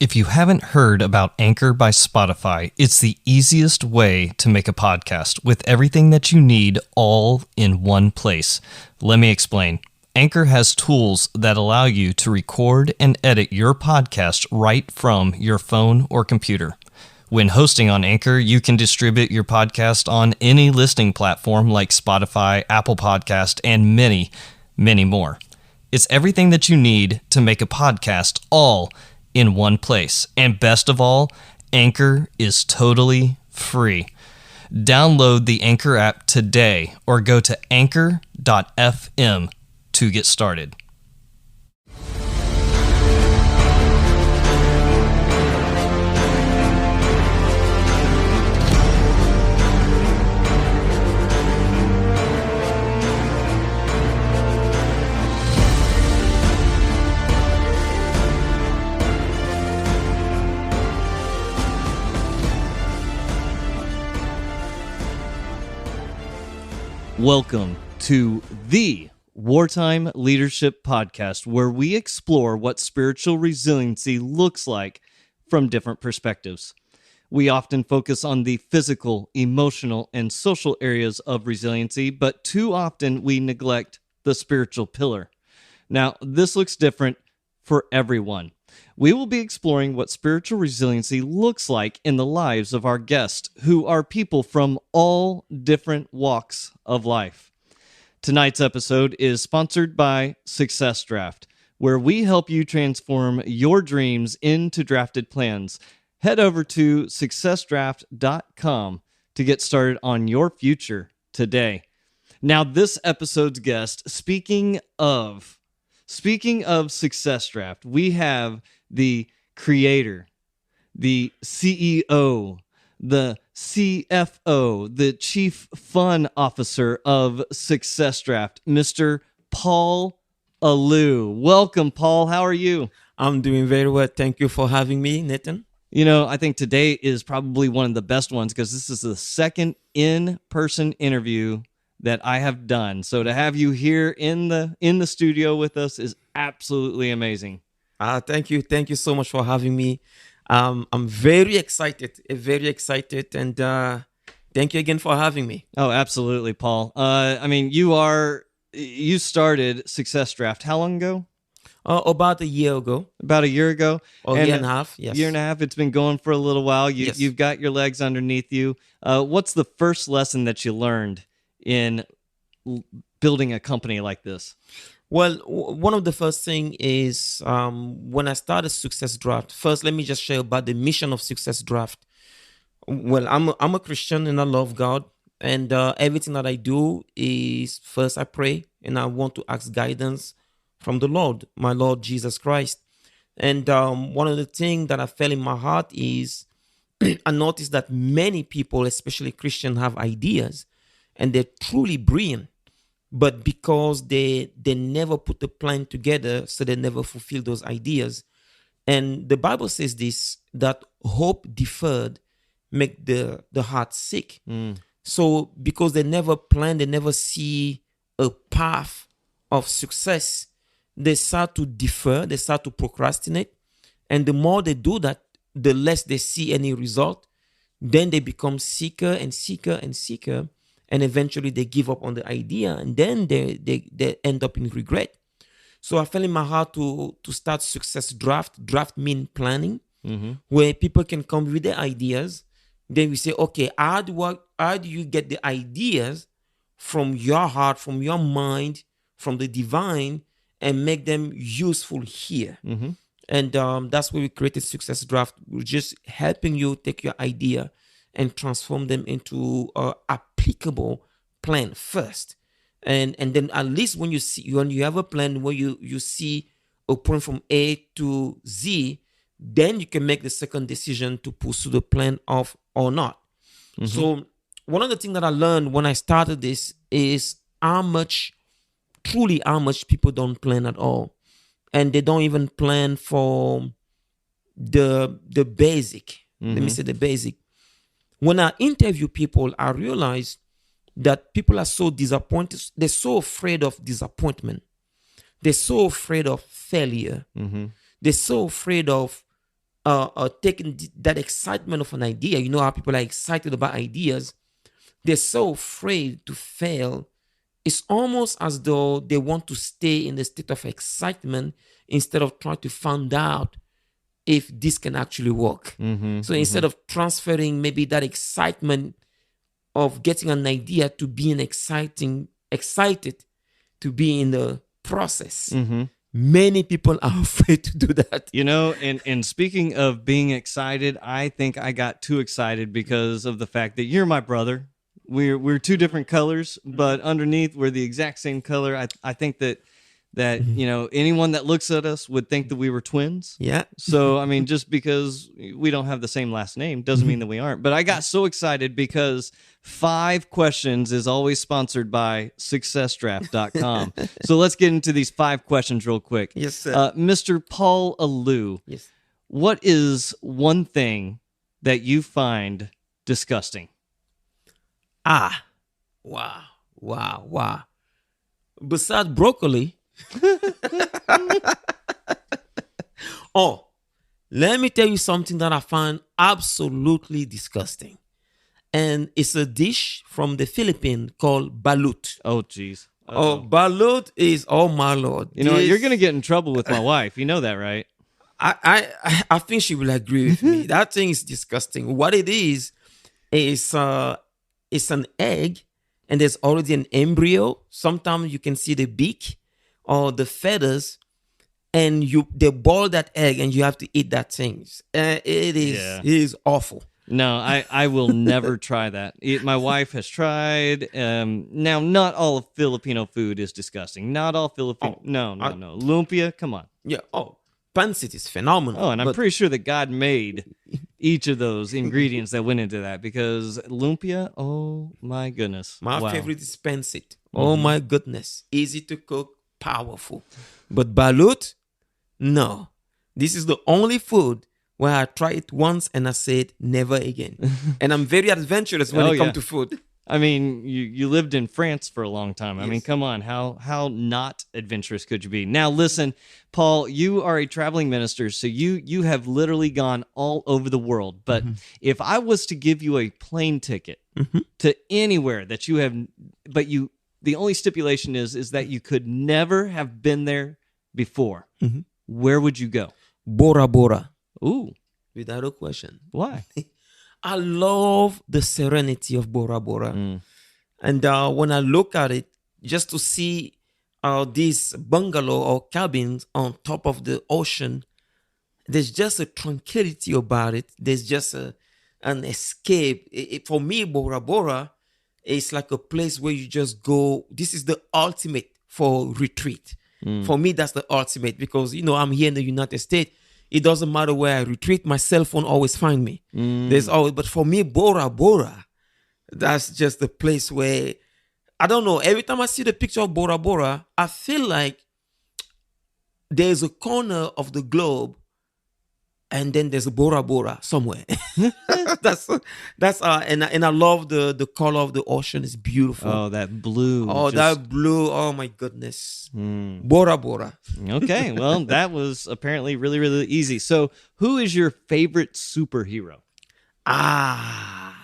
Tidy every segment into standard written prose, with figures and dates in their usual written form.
If you haven't heard about Anchor by Spotify, it's the easiest way to make a podcast with everything that you need all in one place. Let me explain. Anchor has tools that allow you to record and edit your podcast right from your phone or computer. When hosting on Anchor, you can distribute your podcast on any listening platform like Spotify, Apple Podcast, and many, many more. It's everything that you need to make a podcast all in one place. And best of all, Anchor is totally free. Download the Anchor app today or go to anchor.fm to get started. Welcome to the Wartime Leadership Podcast, where we explore what spiritual resiliency looks like from different perspectives. We often focus on the physical, emotional, and social areas of resiliency, but too often we neglect the spiritual pillar. Now, this looks different for everyone. We will be exploring what spiritual resiliency looks like in the lives of our guests, who are people from all different walks of life. Tonight's episode is sponsored by Successdraft, where we help you transform your dreams into drafted plans. Head over to successdraft.com to get started on your future today. Now, this episode's guest, speaking of Successdraft, we have the creator, the CEO, the CFO, the Chief Fun Officer of Successdraft, Mr. Paul Aloo. Welcome, Paul. How are you? I'm doing very well. Thank you for having me, Nathan. You know, I think today is probably one of the best ones because this is the second in-person interview that I have done. So to have you here in the studio with us is absolutely amazing. Thank you. Thank you so much for having me. I'm very excited, and thank you again for having me. Oh, absolutely, Paul. I mean, you started Successdraft how long ago? About a year ago. About a year ago? Or a year and a half, yes. Year and a half. It's been going for a little while. You've got your legs underneath you. What's the first lesson that you learned in building a company like this? Well, one of the first thing is when I started Successdraft. First, let me just share about the mission of Successdraft. Well, I'm a Christian and I love God, and everything that I do is first I pray and I want to ask guidance from the Lord, my Lord Jesus Christ. And one of the things that I felt in my heart is I noticed that many people, especially Christians, have ideas and they're truly brilliant. But because they never put the plan together, so they never fulfill those ideas. And the Bible says this, that hope deferred make the heart sick. So because they never plan, they never see a path of success, they start to defer, they start to procrastinate. And the more they do that, the less they see any result. Then they become sicker and sicker and sicker. And eventually they give up on the idea, and then they end up in regret. So I felt in my heart to start Successdraft. Draft mean planning, where people can come with their ideas. Then we say, okay, how do you get the ideas from your heart, from your mind, from the divine, and make them useful here? And that's where we created Successdraft. We're just helping you take your idea and transform them into applicable plan first, and then at least when you have a plan where you see a point from A to Z, then you can make the second decision to pursue the plan of or not. So one of the things that I learned when I started this is how much people don't plan at all, and they don't even plan for the basic. Let me say the basic. When I interview people, I realize that people are so disappointed. They're so afraid of disappointment. They're so afraid of failure. They're so afraid of taking that excitement of an idea. You know how people are excited about ideas. They're so afraid to fail. It's almost as though they want to stay in the state of excitement instead of trying to find out if this can actually work. So instead of transferring maybe that excitement of getting an idea to being excited to be in the process, many people are afraid to do that. You know, and speaking of being excited, I think I got too excited because of the fact that you're my brother. We're two different colors, but underneath we're the exact same color. I think that you know, anyone that looks at us would think that we were twins. Yeah. So I mean, just because we don't have the same last name doesn't mean that we aren't. But I got so excited because 5 questions is always sponsored by Successdraft.com. So let's get into these 5 questions real quick. Yes, sir. Mr. Paul Aloo, Yes. what is one thing that you find disgusting? Wow. Besides broccoli. Oh, let me tell you something that I find absolutely disgusting. And it's a dish from the Philippines called balut. Oh, geez. Oh, balut is, oh my Lord. You know, you're going to get in trouble with my wife. You know that, right? I think she will agree with me. That thing is disgusting. What it is it's an egg, and there's already an embryo. Sometimes you can see the beak or the feathers, and they boil that egg, and you have to eat that thing. It is awful. No, I will never try that. My wife has tried. Now, not all of Filipino food is disgusting. Not all Filipino. No. Lumpia, come on. Yeah. Oh, pancit is phenomenal. Oh, and I'm pretty sure that God made each of those ingredients that went into that, because lumpia, oh my goodness. My favorite is pancit. Oh my goodness. Easy to cook, powerful. But balut, no. This is the only food where I tried it once and I said never again. And I'm very adventurous when it comes to food. I mean, you lived in France for a long time. I Yes. mean, come on, how not adventurous could you be? Now, listen, Paul, you are a traveling minister, so you have literally gone all over the world. But if I was to give you a plane ticket to anywhere that you have, but the only stipulation is that you could never have been there before, where would you go? Bora Bora. Ooh, Without a question. why? I love the serenity of Bora Bora. And when I look at it, just to see these bungalow or cabins on top of the ocean, there's just a tranquility about it. There's just an escape. For me, Bora Bora is like a place where you just go. This is the ultimate for retreat. For me, that's the ultimate, because, you know, I'm here in the United States. It doesn't matter where I retreat, my cell phone always find me. There's always, but for me, Bora Bora, that's just the place where, I don't know, every time I see the picture of Bora Bora, I feel like there's a corner of the globe and then there's a Bora Bora somewhere. And I love the color of the ocean. It's beautiful. Oh, that blue. Oh, that blue. Oh my goodness. Bora Bora. Okay, well, that was apparently really, really easy. So, who is your favorite superhero? My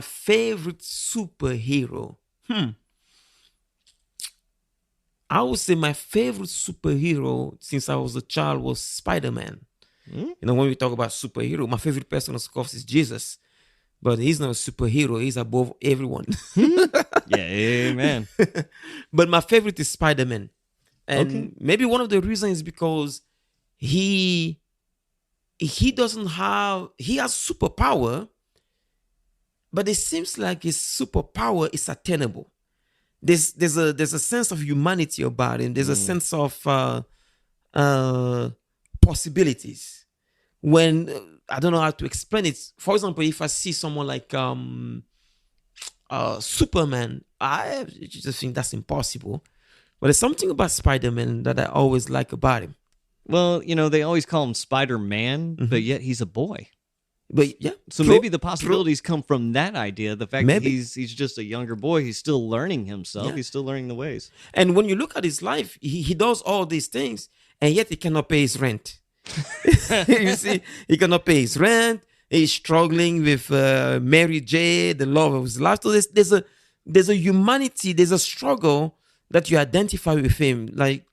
favorite superhero. I would say my favorite superhero since I was a child was Spider-Man. You know, when we talk about superhero, my favorite person, of course, is Jesus. But he's not a superhero. He's above everyone. Yeah, amen. But my favorite is Spider-Man. And maybe one of the reasons is because he has superpower, but it seems like his superpower is attainable. There's a sense of humanity about him. There's a sense of possibilities. When I don't know how to explain it. For example, if I see someone like Superman, I just think that's impossible. But there's something about Spider-Man that I always like about him. Well, you know, they always call him Spider-Man, but yet he's a boy. But yeah, So maybe the possibilities come from that idea. The fact that he's just a younger boy, he's still learning himself. Yeah. He's still learning the ways. And when you look at his life, he does all these things, and yet he cannot pay his rent. You see, he cannot pay his rent. He's struggling with Mary J, the love of his life. So there's a humanity, there's a struggle that you identify with him. Like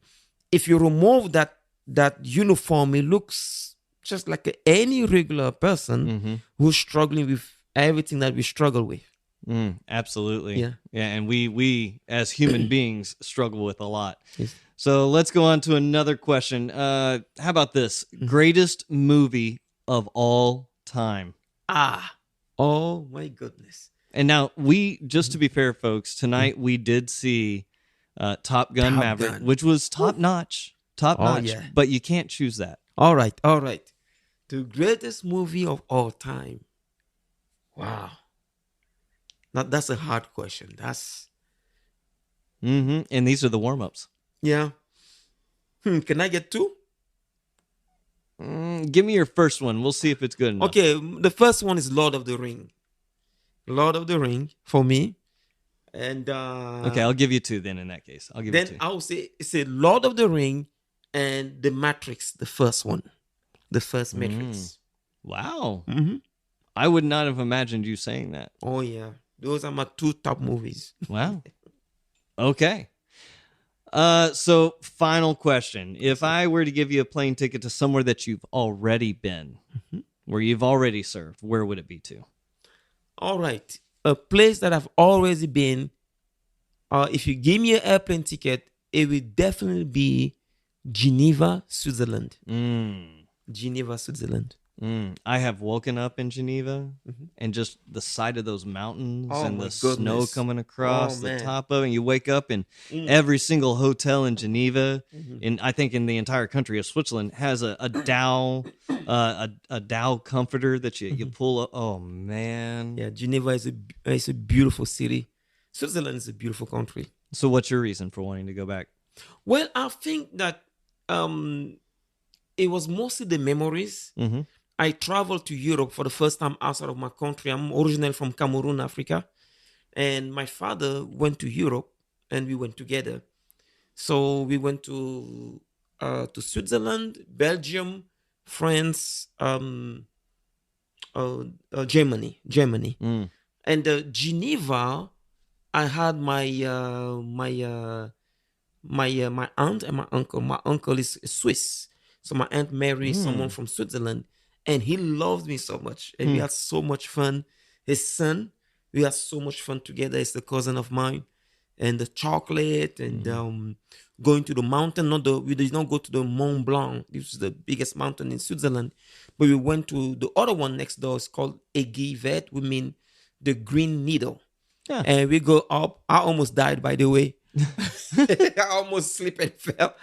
if you remove that uniform, it looks just like any regular person who's struggling with everything that we struggle with. Absolutely. Yeah. Yeah. And we as human beings struggle with a lot. Yes. So let's go on to another question. How about this? Greatest movie of all time. Oh my goodness. And now just to be fair, folks, tonight we did see Top Gun Top Maverick, Gun. which was top notch, yeah. but you can't choose that. All right. The greatest movie of all time. Wow. Now that's a hard question. That's And these are the warm-ups. yeah. Can I get two? Give me your first one. We'll see if it's good enough. Okay, the first one is Lord of the Ring. Lord of the Ring for me. And Okay, I'll give you two then in that case. I'll give you then two. I will say it's a Lord of the Ring and the Matrix, the first one. The first Matrix. Wow. I would not have imagined you saying that. Oh yeah. Those are my two top movies. Wow. Okay. So final question. If I were to give you a plane ticket to somewhere that you've already been, where you've already served, where would it be to? All right. A place that I've already been, if you give me an airplane ticket, it will definitely be Geneva, Switzerland. Geneva, Switzerland. I have woken up in Geneva and just the sight of those mountains and the snow coming across the top of it. And you wake up and every single hotel in Geneva, and I think in the entire country of Switzerland, has a dowel, a dowel comforter that you pull up. Oh man. Yeah, Geneva is a beautiful city. Switzerland is a beautiful country. So what's your reason for wanting to go back? Well, I think that it was mostly the memories. I traveled to Europe for the first time outside of my country. I'm originally from Cameroon, Africa. And my father went to Europe and we went together. So we went to Switzerland, Belgium, France, Germany. And Geneva, I had my aunt and my uncle. My uncle is Swiss. So my aunt married someone from Switzerland. And he loved me so much. And we had so much fun. His son, we had so much fun together. He's a cousin of mine. And the chocolate and going to the mountain. We did not go to the Mont Blanc. This is the biggest mountain in Switzerland. But we went to the other one next door. It's called Aiguille Verte. We mean the green needle. Yeah. And we go up. I almost died, by the way. I almost slipped and fell.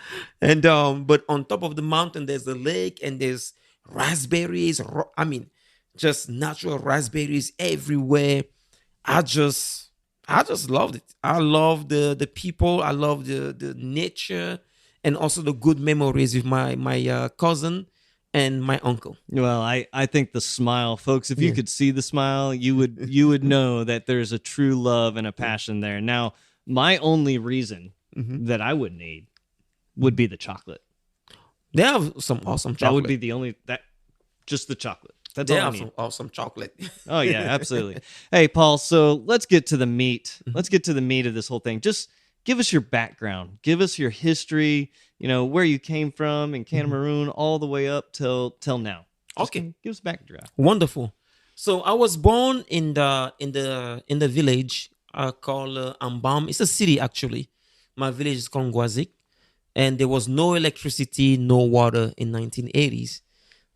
And but on top of the mountain, there's a lake and there's raspberries. Just natural raspberries everywhere. I just loved it. I love the people. I love the nature and also the good memories with my cousin and my uncle. Well, I think the smile, folks, if you could see the smile, you would know that there's a true love and a passion there. Now, my only reason that I would need would be the chocolate. They have some awesome chocolate. That would be the only just the chocolate. That's all I need. Some awesome chocolate. Oh yeah, absolutely. Hey, Paul. So let's get to the meat. Let's get to the meat of this whole thing. Just give us your background. Give us your history. You know where you came from in Cameroon, all the way up till now. Just give us a background. Wonderful. So I was born in the village called Ambam. It's a city actually. My village is called Ngwazik, and there was no electricity, no water in 1980s.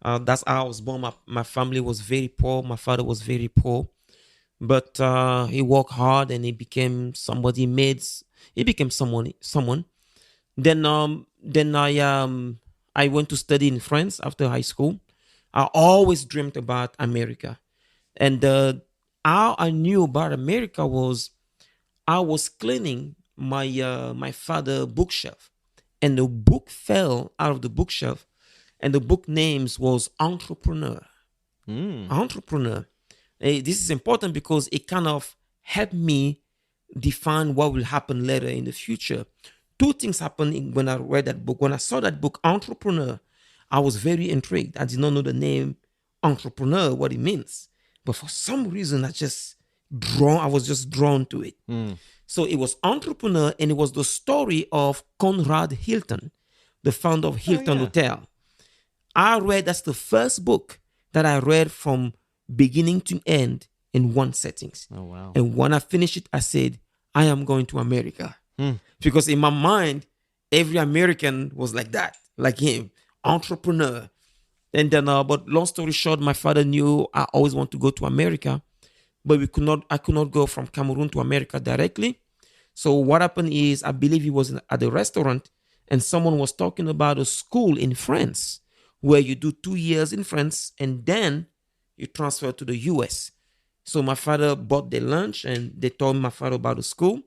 That's how I was born. My family was very poor. My father was very poor, but he worked hard and he became somebody. He became someone. Then I went to study in France after high school. I always dreamt about America, and how I knew about America was I was cleaning my father's bookshelf, and the book fell out of the bookshelf. And the book names was Entrepreneur. Entrepreneur. This is important because it kind of helped me define what will happen later in the future. Two things happened when I read that book. When I saw that book, Entrepreneur, I was very intrigued. I did not know the name entrepreneur, what it means. But for some reason, I was just drawn to it. So it was entrepreneur, and it was the story of Conrad Hilton, the founder of Hilton Hotel. That's the first book that I read from beginning to end in one settings. Oh, wow. And when I finished it, I said, I am going to America. Because in my mind, every American was like that, like him, entrepreneur. And then, but long story short, my father knew I always want to go to America, but I could not go from Cameroon to America directly. So what happened is, I believe he was at the restaurant, and someone was talking about a school in France where you do 2 years in France and then you transfer to the US. So my father bought the lunch, and they told my father about the school.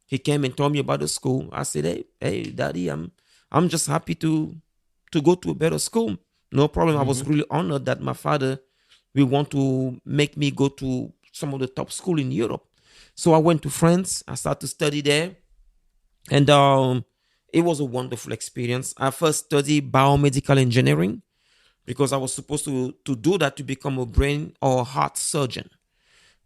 He came and told me about the school. I said, hey, Daddy, I'm just happy to go to a better school. No problem. I was really honored that my father will want to make me go to some of the top school in Europe. So I went to France. I started to study there. And it was a wonderful experience. I first studied biomedical engineering because I was supposed to do that to become a brain or heart surgeon.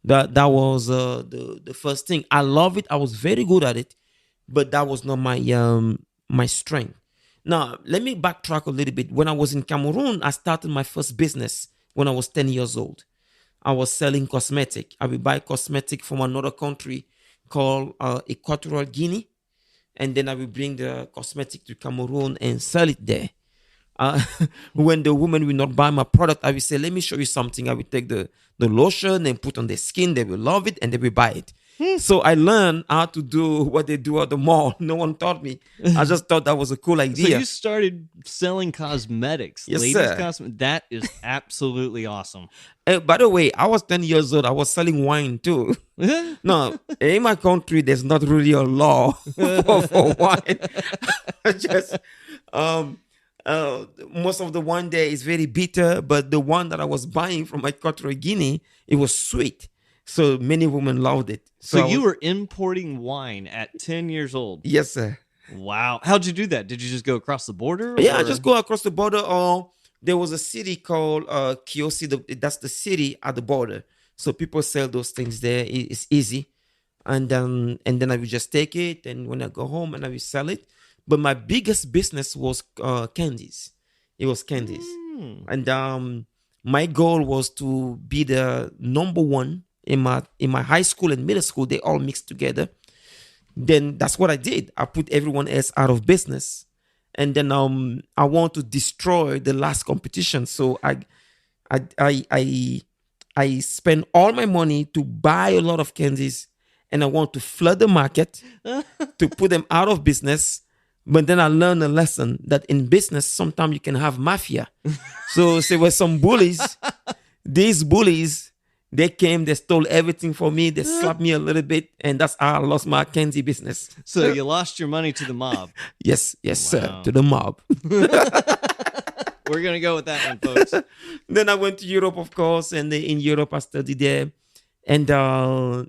That was the first thing. I love it. I was very good at it, but that was not my strength. Now, let me backtrack a little bit. When I was in Cameroon, I started my first business when I was 10 years old. I was selling cosmetic. I would buy cosmetic from another country called Equatorial Guinea, and then I will bring the cosmetic to Cameroon and sell it there. When the woman will not buy my product, I will say, let me show you something. I will take the lotion and put on their skin. They will love it and they will buy it. So I learned how to do what they do at the mall. No one taught me. I just thought that was a cool idea. So you started selling cosmetics. Yes, ladies' sir. cosmetics. That is absolutely awesome. By the way, I was 10 years old. I was selling wine too. No, in my country, there's not really a law for wine. Just most of the wine there is very bitter, but the one that I was buying from Equatorial Guinea, it was sweet. So many women loved it. So you were importing wine at 10 years old? Yes, sir. Wow. How'd you do that? Did you just go across the border? Yeah, I just go across the border. Or there was a city called Kiosi. That's the city at the border. So people sell those things there. It's easy. And then I will just take it. And when I go home, and I will sell it. But my biggest business was candies. It was candies. And my goal was to be the number one in my high school and middle school. They all mixed together. Then that's what I did. I put everyone else out of business. And then I want to destroy the last competition. So I spend all my money to buy a lot of candies, and I want to flood the market to put them out of business. But then I learned a lesson that in business, sometimes you can have mafia. So there were some bullies. These bullies, they came, they stole everything from me. They slapped me a little bit, and that's how I lost my candy business. So you lost your money to the mob. Yes, sir, to the mob. We're going to go with that one, folks. Then I went to Europe, of course, and in Europe I studied there. And I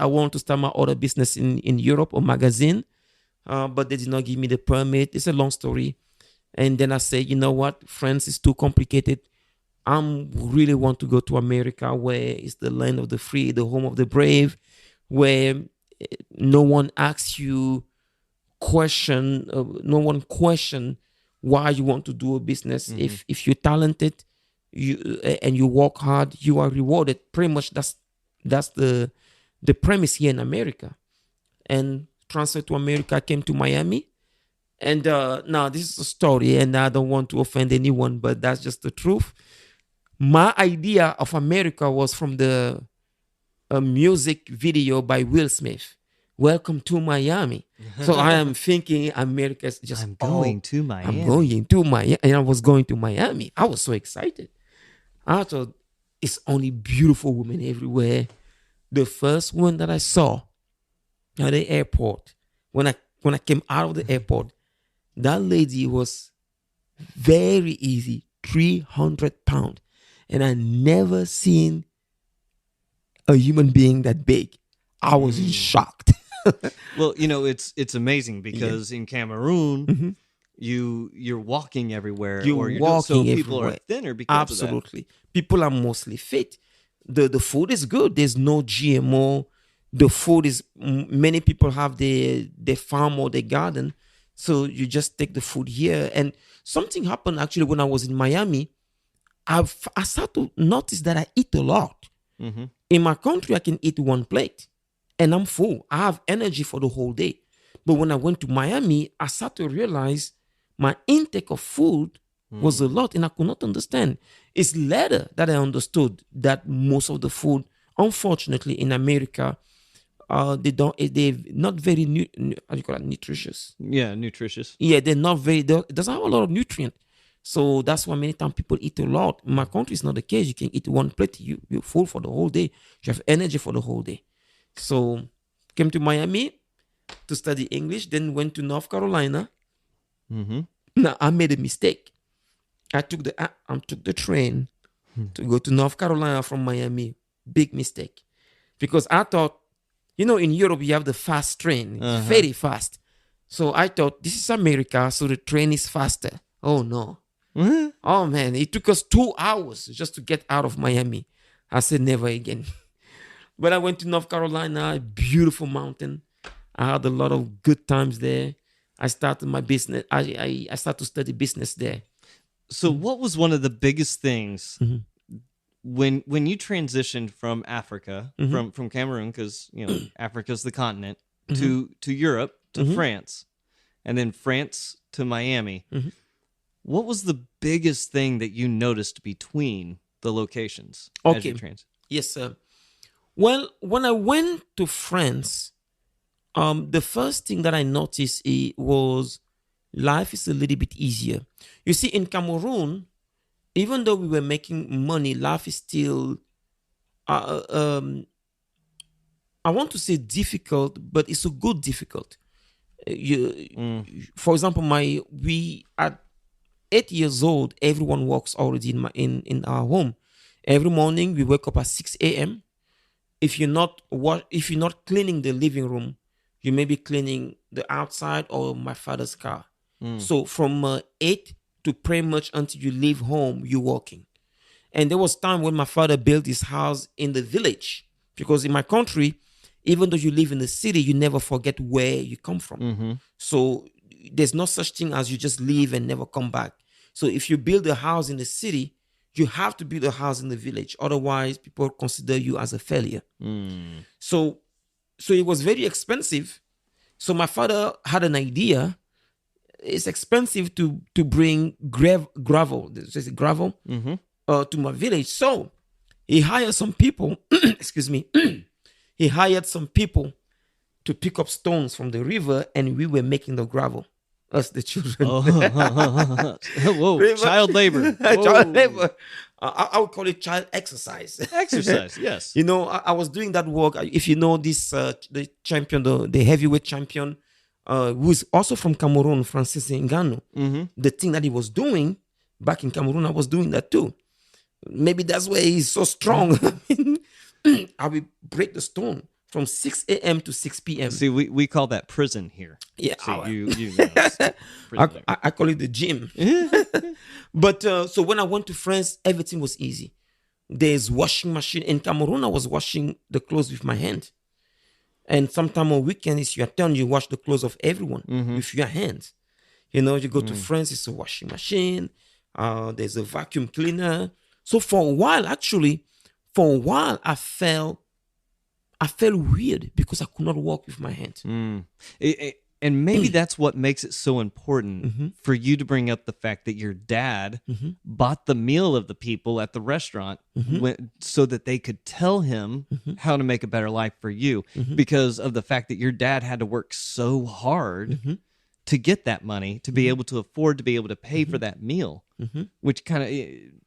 want to start my other business in Europe, a magazine. But they did not give me the permit. It's a long story. And then I say, you know what? France is too complicated. I really want to go to America, where it's the land of the free, the home of the brave, where no one asks you no one question why you want to do a business. If you're talented, and you work hard, you are rewarded. Pretty much that's the premise here in America. And transfer to America, I came to Miami. And now this is a story, and I don't want to offend anyone, but that's just the truth. My idea of America was from the music video by Will Smith, Welcome to Miami. So I am thinking America is just, I'm going to Miami. I'm going to Miami. And I was going to Miami. I was so excited. I thought, it's only beautiful women everywhere. The first one that I saw at the airport, when I came out of the airport, that lady was very easy, 300 pounds. And I never seen a human being that big. I was shocked. Well, it's amazing because in Cameroon, you're walking everywhere, You're or you're doing, so walking people are everywhere. thinner because of that. Absolutely. People are mostly fit. The food is good. There's no GMO. The food is many people have their farm or their garden. So you just take the food here. And something happened actually when I was in Miami. I started to notice that I eat a lot. Mm-hmm. In my country, I can eat one plate and I'm full. I have energy for the whole day. But when I went to Miami, I started to realize my intake of food was a lot and I could not understand. It's later that I understood that most of the food, unfortunately, in America, they're not very how do you call it, nutritious. Yeah, nutritious. Yeah, they're not very, it doesn't have a lot of nutrient. So that's why many times people eat a lot. In my country, it's not the case. You can eat one plate, you're full for the whole day. You have energy for the whole day. So came to Miami to study English, then went to North Carolina. Mm-hmm. Now I made a mistake. I took the train to go to North Carolina from Miami. Big mistake. Because I thought, in Europe you have the fast train. It's very fast. So I thought this is America, so the train is faster. Oh no. Mm-hmm. Oh man, it took us 2 hours just to get out of Miami. I said never again. But I went to North Carolina, beautiful mountain. I had a lot of good times there. I started my business. I started to study business there. So what was one of the biggest things when you transitioned from Africa, from Cameroon, because Africa's the continent, to Europe, to France, and then France to Miami? What was the biggest thing that you noticed between the locations as you transitioned? Yes, sir. Well, when I went to France, the first thing that I noticed was life is a little bit easier. You see, in Cameroon, even though we were making money, life is still, I want to say difficult, but it's a good difficult. For example, we at 8 years old, everyone works already in our home. Every morning we wake up at 6 a.m. If you're not cleaning the living room, you may be cleaning the outside or my father's car. So from 8 to pretty much until you leave home, you're working. And there was time when my father built his house in the village, because in my country, even though you live in the city, you never forget where you come from. So there's no such thing as you just leave and never come back. So if you build a house in the city, you have to build a house in the village. Otherwise, people consider you as a failure. So it was very expensive. So my father had an idea. It's expensive to bring gravel to my village. So he hired some people, excuse me, he hired some people to pick up stones from the river, and we were making the gravel, us the children. Whoa, child labor. Child labor. I would call it child exercise. Exercise, yes. I was doing that work. If you know this, the champion, the heavyweight champion, who is also from Cameroon, Francis Ngannou. The thing that he was doing back in Cameroon, I was doing that too. Maybe that's why he's so strong. I will break the stone from 6 a.m. to 6 p.m. See, we call that prison here. Yeah. So I call it the gym. But so when I went to France, everything was easy. There's washing machine. In Cameroon, I was washing the clothes with my hand. And sometime on weekends, you are turn, you wash the clothes of everyone with your hands. You go to France, it's a washing machine. There's a vacuum cleaner. So for a while, I felt weird because I could not walk with my hands. And maybe that's what makes it so important for you to bring up the fact that your dad bought the meal of the people at the restaurant so that they could tell him how to make a better life for you, because of the fact that your dad had to work so hard to get that money, to be able to afford to be able to pay for that meal, which kind of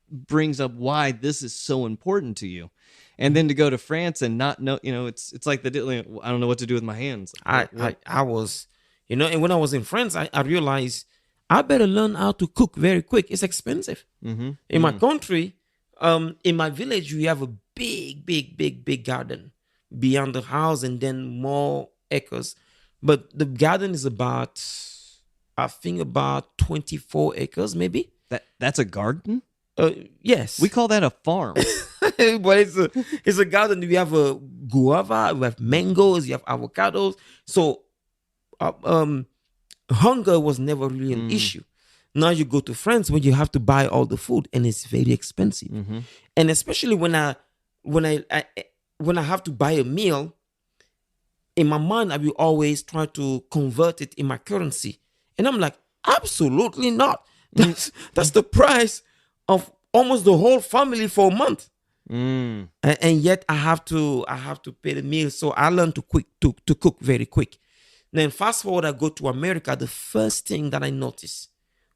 brings up why this is so important to you. And then to go to France and not know, it's like I don't know what to do with my hands. I was, and when I was in France, I realized I better learn how to cook very quick. It's expensive. In my country, in my village, we have a big garden beyond the house and then more acres. But the garden is about I think about 24 acres, maybe. That's a garden? Yes. We call that a farm. But it's a garden. We have a guava, we have mangoes, you have avocados. So hunger was never really an issue. Now you go to France when you have to buy all the food and it's very expensive. And especially when I have to buy a meal, in my mind I will always try to convert it in my currency. And I'm like, absolutely not. That's the price of almost the whole family for a month. And yet I have to pay the meal. So I learned to cook very quick. Then fast forward, I go to America. The first thing that I noticed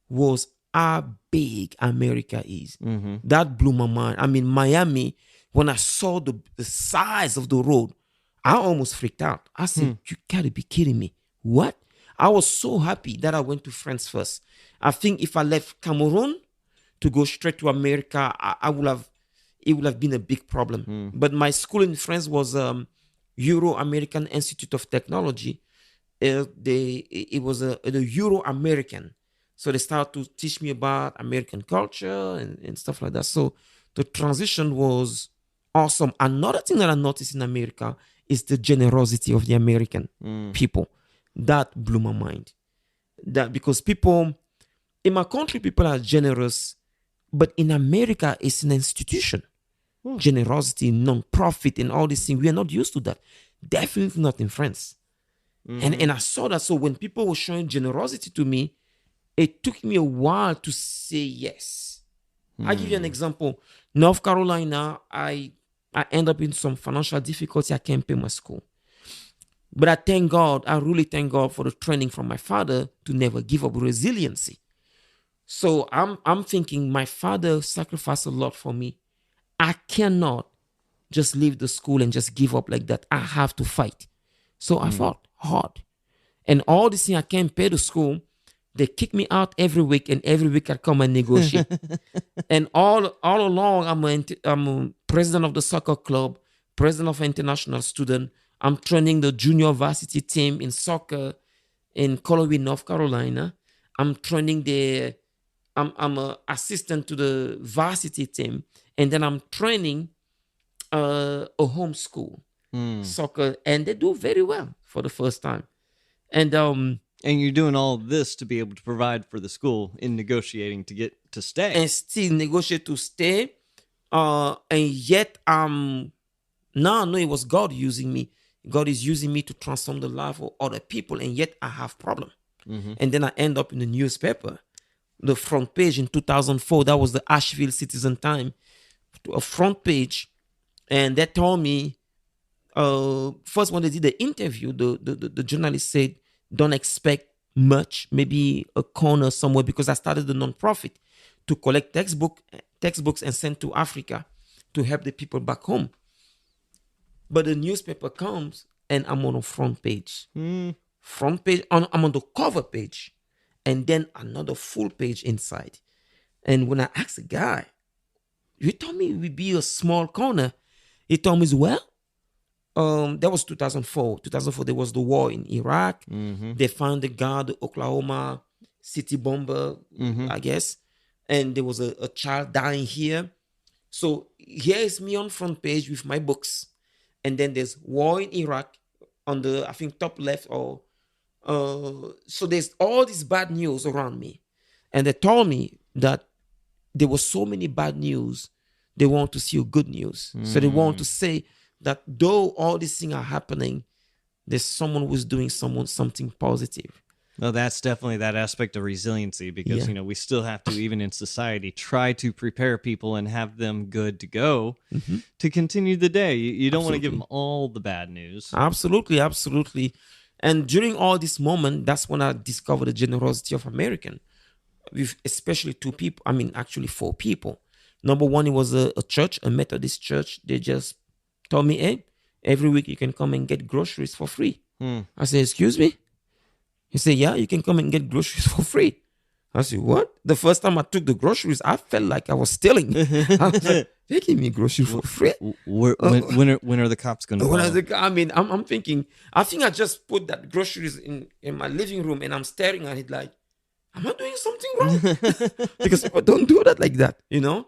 was how big America is. That blew my mind. I mean, Miami, when I saw the size of the road, I almost freaked out. I said, you gotta be kidding me. What? I was so happy that I went to France first. I think if I left Cameroon to go straight to America, it would have been a big problem. But my school in France was Euro-American Institute of Technology. It was a Euro-American. So they started to teach me about American culture and stuff like that. So the transition was awesome. Another thing that I noticed in America is the generosity of the American people. That blew my mind. That because people in my country, people are generous, but in America, it's an institution. Generosity, non-profit, and all these things. We are not used to that. Definitely not in France. And I saw that. So when people were showing generosity to me, it took me a while to say yes. I'll give you an example. North Carolina, I end up in some financial difficulty. I can't pay my school. But I thank God, I really thank God for the training from my father to never give up resiliency. So I'm thinking my father sacrificed a lot for me. I cannot just leave the school and just give up like that. I have to fight. So I fought hard. And all this thing, I can't pay the school. They kick me out every week, and every week I come and negotiate. And all along, I'm a president of the soccer club, president of international student. I'm training the junior varsity team in soccer in Colorado, North Carolina. I'm training I'm an assistant to the varsity team. And then I'm training a homeschool soccer. And they do very well for the first time. And you're doing all of this to be able to provide for the school in negotiating to get to stay. And still negotiate to stay. And yet, now I know it was God using me. God is using me to transform the life of other people, and yet I have problem. And then I end up in the newspaper, the front page in 2004. That was the Asheville Citizen Time, a front page, and they told me first when they did the interview, the journalist said, "Don't expect much, maybe a corner somewhere," because I started the nonprofit to collect textbooks and send to Africa to help the people back home. But the newspaper comes and I'm on the front page. Front page, I'm on the cover page. And then another full page inside. And when I asked the guy, you told me it would be a small corner. He told me, well, that was 2004. 2004, there was the war in Iraq. They found the guy, the Oklahoma city bomber, I guess. And there was a child dying here. So here is me on front page with my books. And then there's war in Iraq on the, I think, top left. So there's all this bad news around me. And they told me that there was so many bad news, they want to see a good news. So they want to say that though all these things are happening, there's someone who's doing something positive. Well, that's definitely that aspect of resiliency because, we still have to, even in society, try to prepare people and have them good to go to continue the day. You don't want to give them all the bad news. Absolutely, absolutely. And during all this moment, that's when I discovered the generosity of American, with especially two people. I mean, actually 4 people. Number one, it was a church, a Methodist church. They just told me, hey, every week you can come and get groceries for free. I said, excuse me? He said, yeah, you can come and get groceries for free. I said, what? The first time I took the groceries, I felt like I was stealing. I was like, they give me groceries for free. When are the cops going to I'm thinking, I think I just put that groceries in my living room and I'm staring at it like, am I doing something wrong? Because people don't do that like that, you know.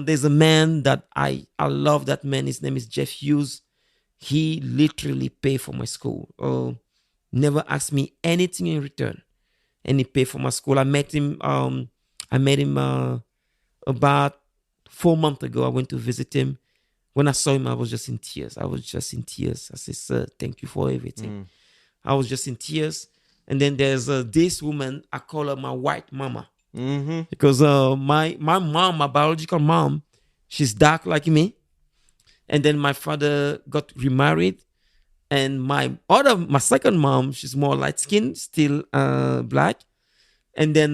There's a man that I love that man. His name is Jeff Hughes. He literally paid for my school. Never asked me anything in return, and he paid for my school. I met him about 4 months ago. I went to visit him. When I saw him, I was just in tears. I said, "Sir, thank you for everything." I was just in tears. And then there's this woman. I call her my white mama. Because my mom, my biological mom, she's dark like me. And then my father got remarried. And my second mom, she's more light skinned, still black. And then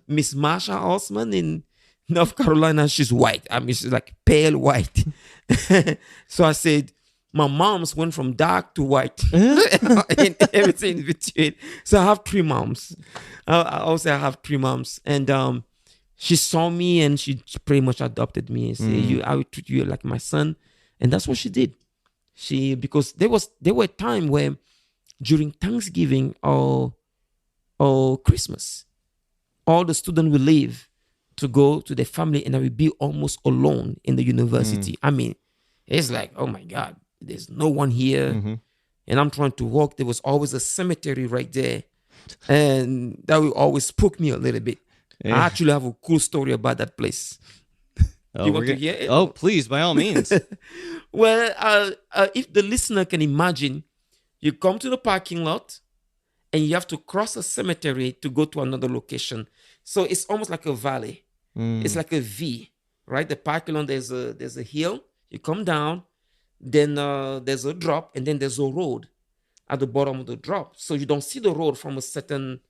Miss Marsha Osman in North Carolina, she's white. I mean, she's like pale white. So I said, my mom's went from dark to white and everything in between. So I have three moms. I also have three moms. And she saw me and she pretty much adopted me and said, I will treat you like my son. And that's what she did. Because there were a time where during Thanksgiving or Christmas, all the students will leave to go to their family, and I will be almost alone in the university. I mean, it's like, oh my God, there's no one here. And I'm trying to walk. There was always a cemetery right there. And that will always spook me a little bit. Yeah. I actually have a cool story about that place. You want to hear it? Oh, please, by all means. Well, if the listener can imagine, you come to the parking lot and you have to cross a cemetery to go to another location. So it's almost like a valley. It's like a V, right? The parking lot, there's a hill. You come down, then there's a drop, and then there's a road at the bottom of the drop. So you don't see the road from a certain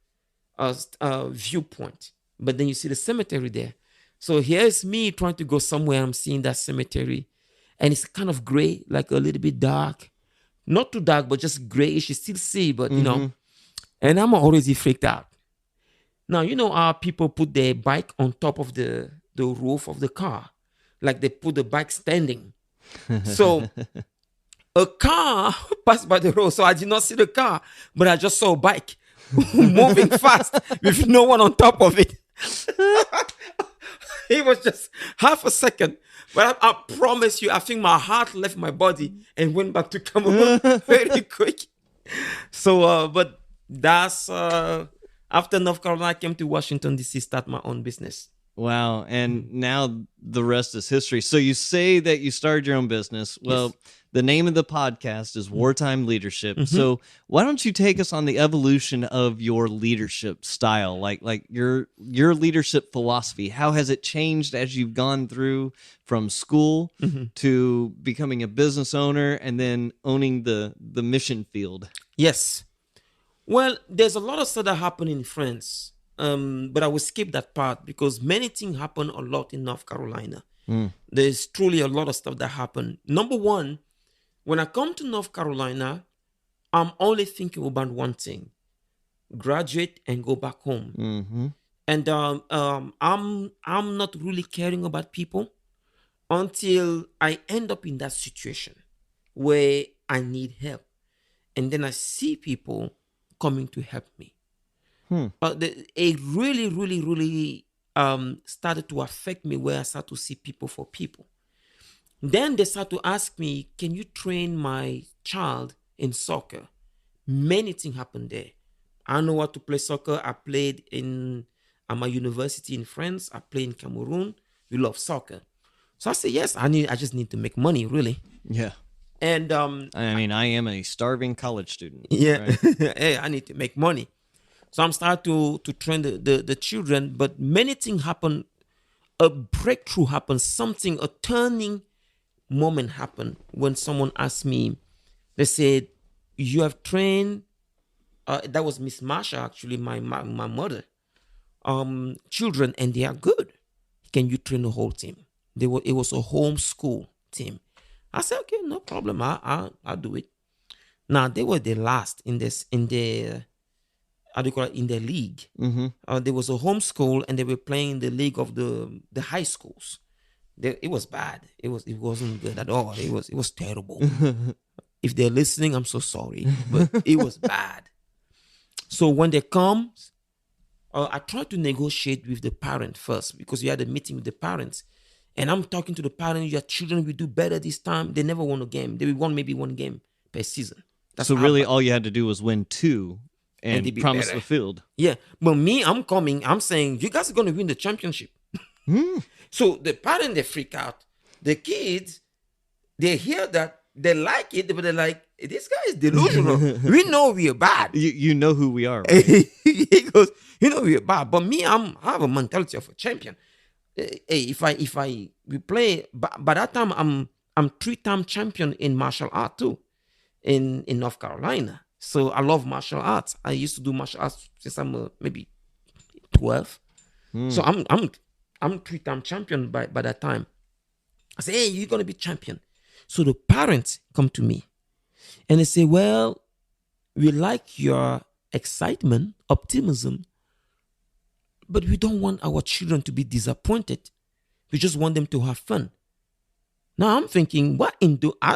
viewpoint, but then you see the cemetery there. So here's me trying to go somewhere. I'm seeing that cemetery, and it's kind of gray, like a little bit dark. Not too dark, but just grayish. You still see, but you know. And I'm already freaked out. Now, you know how people put their bike on top of the roof of the car, like they put the bike standing. So a car passed by the road. So I did not see the car, but I just saw a bike moving fast with no one on top of it. It was just half a second. But I promise you, I think my heart left my body and went back to Cameroon very quick. So, but that's after North Carolina, I came to Washington, D.C., start my own business. Wow. And now the rest is history. So you say that you started your own business. Well, yes. The name of the podcast is Wartime Leadership. So why don't you take us on the evolution of your leadership style, like your leadership philosophy? How has it changed as you've gone through from school to becoming a business owner and then owning the mission field? Yes. Well, there's a lot of stuff that happen in France. But I will skip that part because many things happen a lot in North Carolina. There's truly a lot of stuff that happen. Number one, when I come to North Carolina, I'm only thinking about one thing: graduate and go back home. And I'm not really caring about people until I end up in that situation where I need help, and then I see people coming to help me. It really started to affect me where I started to see people for people. Then they started to ask me, can you train my child in soccer? Many things happened there. I know how to play soccer. I played at my university in France. I played in Cameroon. We love soccer. So I said, yes, I just need to make money, really. Yeah. And I mean, I am a starving college student. Yeah. Right? Hey, I need to make money. So I'm starting to train the children, but many things happen. A breakthrough happens, a turning moment happened when someone asked me, they said, you have trained, that was Miss Marsha, actually, my mother, children, and they are good. Can you train the whole team? It was a homeschool team. I said, okay, no problem. I'll do it. Now, they were the last in the how do you call it, in the league. There was a homeschool, and they were playing the league of the high schools. It was bad. It wasn't good at all. It was terrible. If they're listening, I'm so sorry, but it was bad. So when they come, I tried to negotiate with the parent first because we had a meeting with the parents. And I'm talking to the parents, your children will do better this time. They never won a game. They will won maybe one game per season. That's So how really, bad. all you had to do was win 2 And they and be promise better. the field. Yeah. But me, I'm coming. I'm saying, you guys are going to win the championship. So the parents, they freak out. The kids, they hear that. They like it, but they're like, this guy is delusional. We know we are bad. You know who we are, right? He goes, you know we are bad. But me, I have a mentality of a champion. Hey, if we play, by that time I'm 3-time champion in martial art too, in North Carolina. So I love martial arts. I used to do martial arts since I'm maybe 12. So I'm 3-time champion by that time. I say, hey, you're gonna be champion. So the parents come to me and they say, well, we like your excitement, optimism, but we don't want our children to be disappointed. We just want them to have fun. Now I'm thinking, I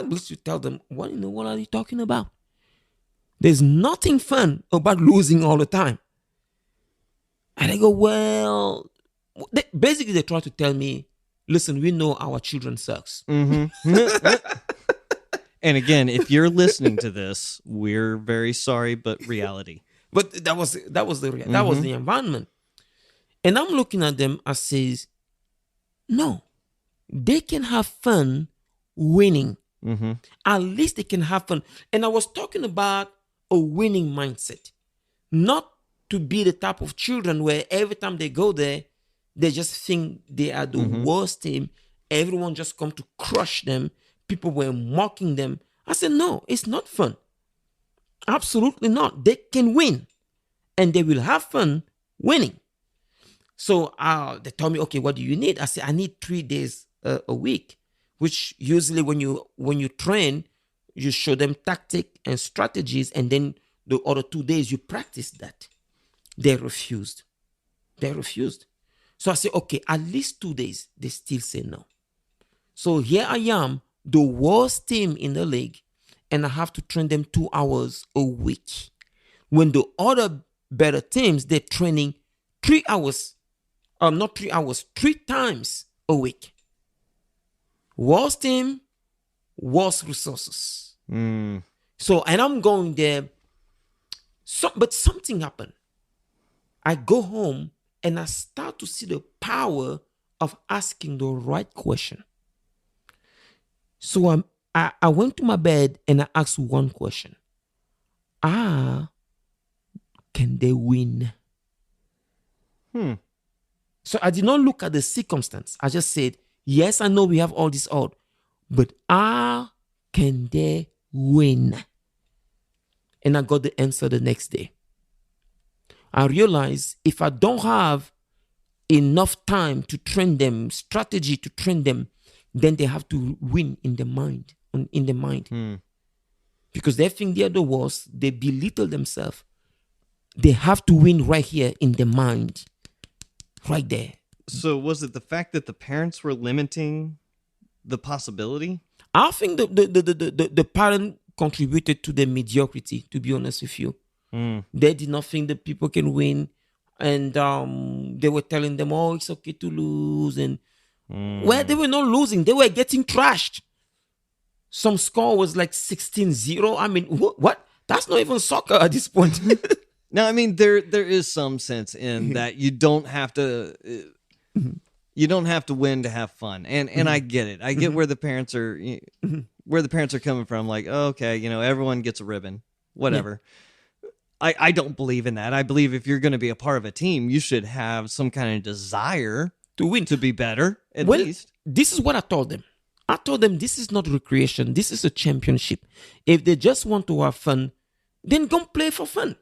used to tell them, what in the world are you talking about? There's nothing fun about losing all the time. And I go, well, basically they try to tell me, listen, we know our children sucks. And again, if you're listening to this, we're very sorry, but reality. But that was the environment. And I'm looking at them, I says, no, they can have fun winning. At least they can have fun. And I was talking about a winning mindset, not to be the type of children where every time they go there, they just think they are the worst team. Everyone just come to crush them. People were mocking them. I said, no, it's not fun. Absolutely not. They can win and they will have fun winning. So they told me, okay, what do you need? I said, I need 3 days a week, which usually when you train, you show them tactic and strategies, and then the other 2 days you practice that. They refused. So I said, okay, at least 2 days. They still say no. So here I am, the worst team in the league, and I have to train them 2 hours a week. When the other better teams, they're training 3 hours, not 3 hours, 3 times a week. Worst team, worst resources. So, and I'm going there. But something happened. I go home and I start to see the power of asking the right question. So I went to my bed and I asked one question. Can they win? So I did not look at the circumstance. I just said, yes, I know we have all this odds, but can they win? And I got the answer the next day. I realized if I don't have enough time to train them, strategy to train them, then they have to win in the mind. Because they think they're the worst. They belittle themselves. They have to win right here in the mind. Right there. So was it the fact that the parents were limiting the possibility? I think the parent contributed to the mediocrity, to be honest with you. They did not think that people can win. And they were telling them, oh, it's okay to lose. And well, they were not losing. They were getting trashed. Some score was like 16-0. I mean, what? That's not even soccer at this point. Now, I mean, there is some sense in that you don't have to win to have fun, and I get it. I get where the parents are coming from. Like, oh, okay, everyone gets a ribbon, whatever. Yeah. I don't believe in that. I believe if you're going to be a part of a team, you should have some kind of desire to win, to be better. At least this is what I told them. I told them this is not recreation. This is a championship. If they just want to have fun, then go play for fun.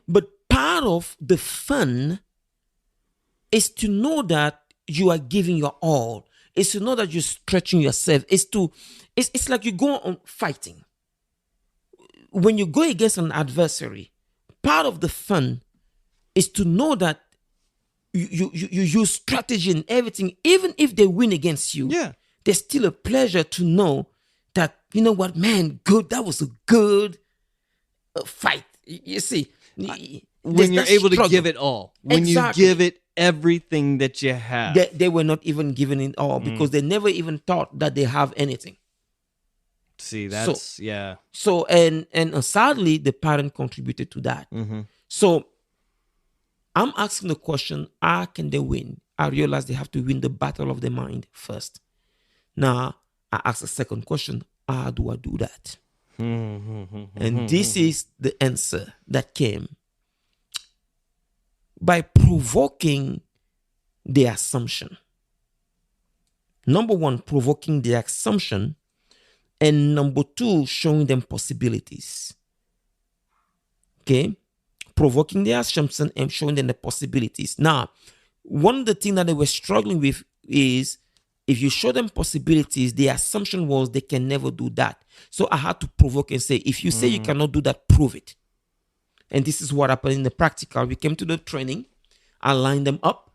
But part of the fun is to know that you are giving your all. It's to know that you're stretching yourself. It's like you go on fighting. When you go against an adversary, part of the fun is to know that you use strategy and everything. Even if they win against you, there's still a pleasure to know that, you know what, man, good. That was a good fight. You see, when you're that able to struggle. give it all, when Exactly. you give it everything that you have. They were not even given it all because they never even thought that they have anything. See, that's yeah. So and sadly, the parent contributed to that. So I'm asking the question: how can they win? I realize they have to win the battle of the mind first. Now I ask the second question: how do I do that? And this is the answer that came by provoking the assumption. Number one, provoking the assumption. And number two, showing them possibilities. Okay? Provoking the assumption and showing them the possibilities. Now, one of the things that they were struggling with is if you show them possibilities, the assumption was they can never do that. So I had to provoke and say, if you say you cannot do that, prove it. And this is what happened in the practical. We came to the training, I lined them up,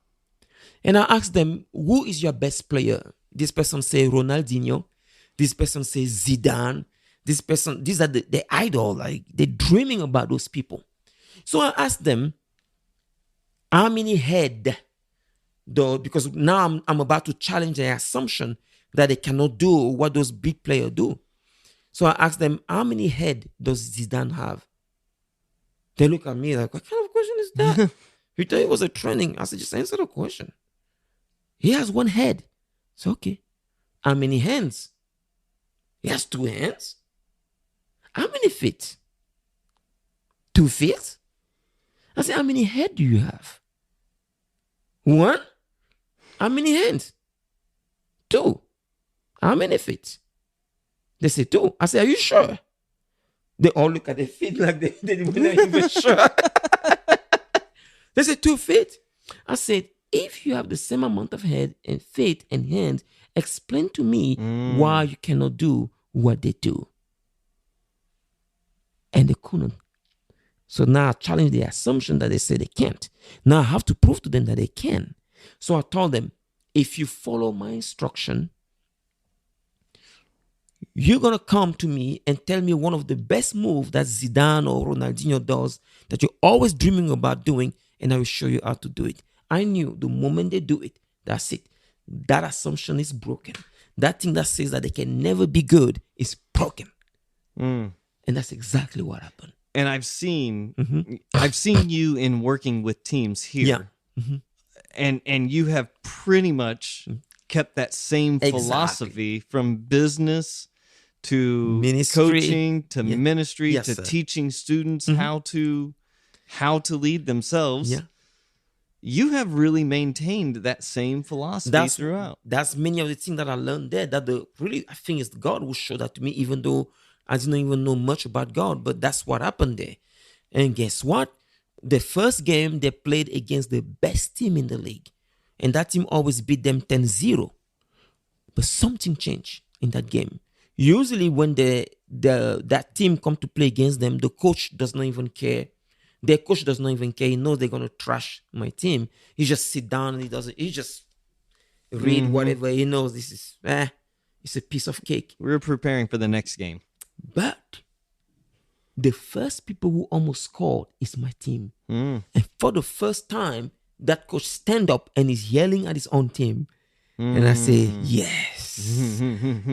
and I asked them, who is your best player? This person say Ronaldinho. This person says Zidane. This person, these are the idol. Like they're dreaming about those people. So I asked them, how many head, though, because now I'm about to challenge their assumption that they cannot do what those big players do. So I asked them, how many head does Zidane have? They look at me like, what kind of question is that? You thought it was a training. I said, just answer the question. He has one head. So, okay. How many hands? He has 2 hands. How many feet? 2 feet? I said, how many head do you have? 1? How many hands? 2. How many feet? They say 2. I said, are you sure? They all look at their feet like they were not even sure. They said 2 feet. I said, if you have the same amount of head and feet and hands, explain to me why you cannot do what they do. And they couldn't. So now I challenge the assumption that they say they can't. Now I have to prove to them that they can. So I told them, if you follow my instruction, you're going to come to me and tell me one of the best moves that Zidane or Ronaldinho does that you're always dreaming about doing, and I will show you how to do it. I knew the moment they do it, that's it. That assumption is broken. That thing that says that they can never be good is broken. And that's exactly what happened. And I've seen you in working with teams here. Yeah. And you have pretty much kept that same philosophy from business to Ministry. coaching to ministry Yes, to sir. teaching students how to lead themselves. Yeah. You have really maintained that same philosophy throughout. That's many of the things that I learned there. That I think is God who showed that to me, even though I didn't even know much about God. But that's what happened there. And guess what? The first game they played against the best team in the league, and that team always beat them 10-0. But something changed in that game. Usually, when that team come to play against them, the coach does not even care. Their coach does not even care. He knows they're going to trash my team. He just sit down and he just read whatever. He knows this is, it's a piece of cake. We're preparing for the next game. But the first people who almost scored is my team. And for the first time, that coach stand up and is yelling at his own team. And I say, yes.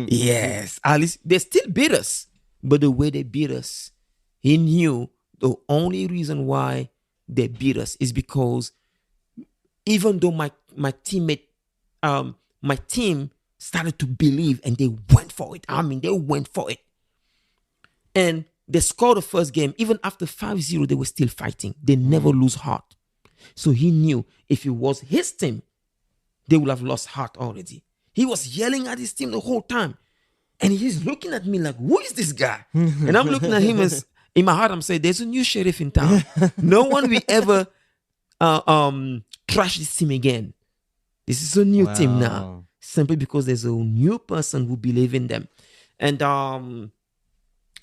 Yes. At least they still beat us. But the way they beat us, he knew the only reason why they beat us is because even though my teammate, my team started to believe and they went for it. I mean, they went for it. And they scored the first game. Even after 5-0, they were still fighting. They never lose heart. So he knew if it was his team, they would have lost heart already. He was yelling at his team the whole time. And he's looking at me like, who is this guy? And I'm looking at him as, in my heart, I'm saying, there's a new sheriff in town. No one will ever trash this team again. This is a new team now. Simply because there's a new person who believes in them. And it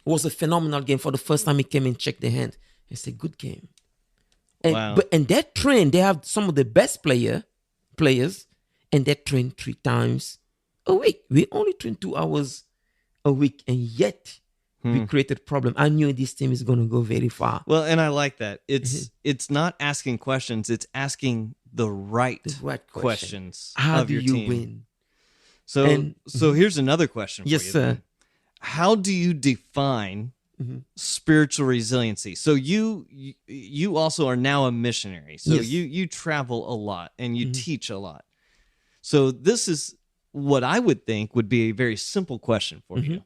was a phenomenal game. For the first time he came and checked the hand. It's a good game. And and they train, they have some of the best players, and they train 3 times a week. We only train 2 hours a week, and yet we created problem. I knew this team is going to go very far. Well, and I like that. It's not asking questions, it's asking the right questions How of do your you team. win? So here's another question for Yes, you. sir. Then. How do you define spiritual resiliency? So you also are now a missionary. So Yes. you travel a lot and you teach a lot. So this is what I would think would be a very simple question for you.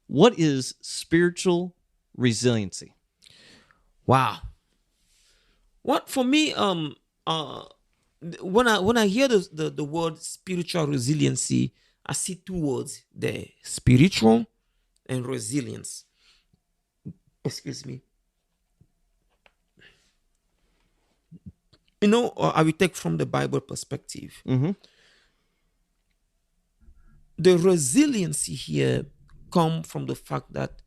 What is spiritual resiliency? Wow. What for me, when I hear the word spiritual resiliency, I see two words there: spiritual and resilience. Excuse me. I will take from the Bible perspective. The resiliency here come from the fact that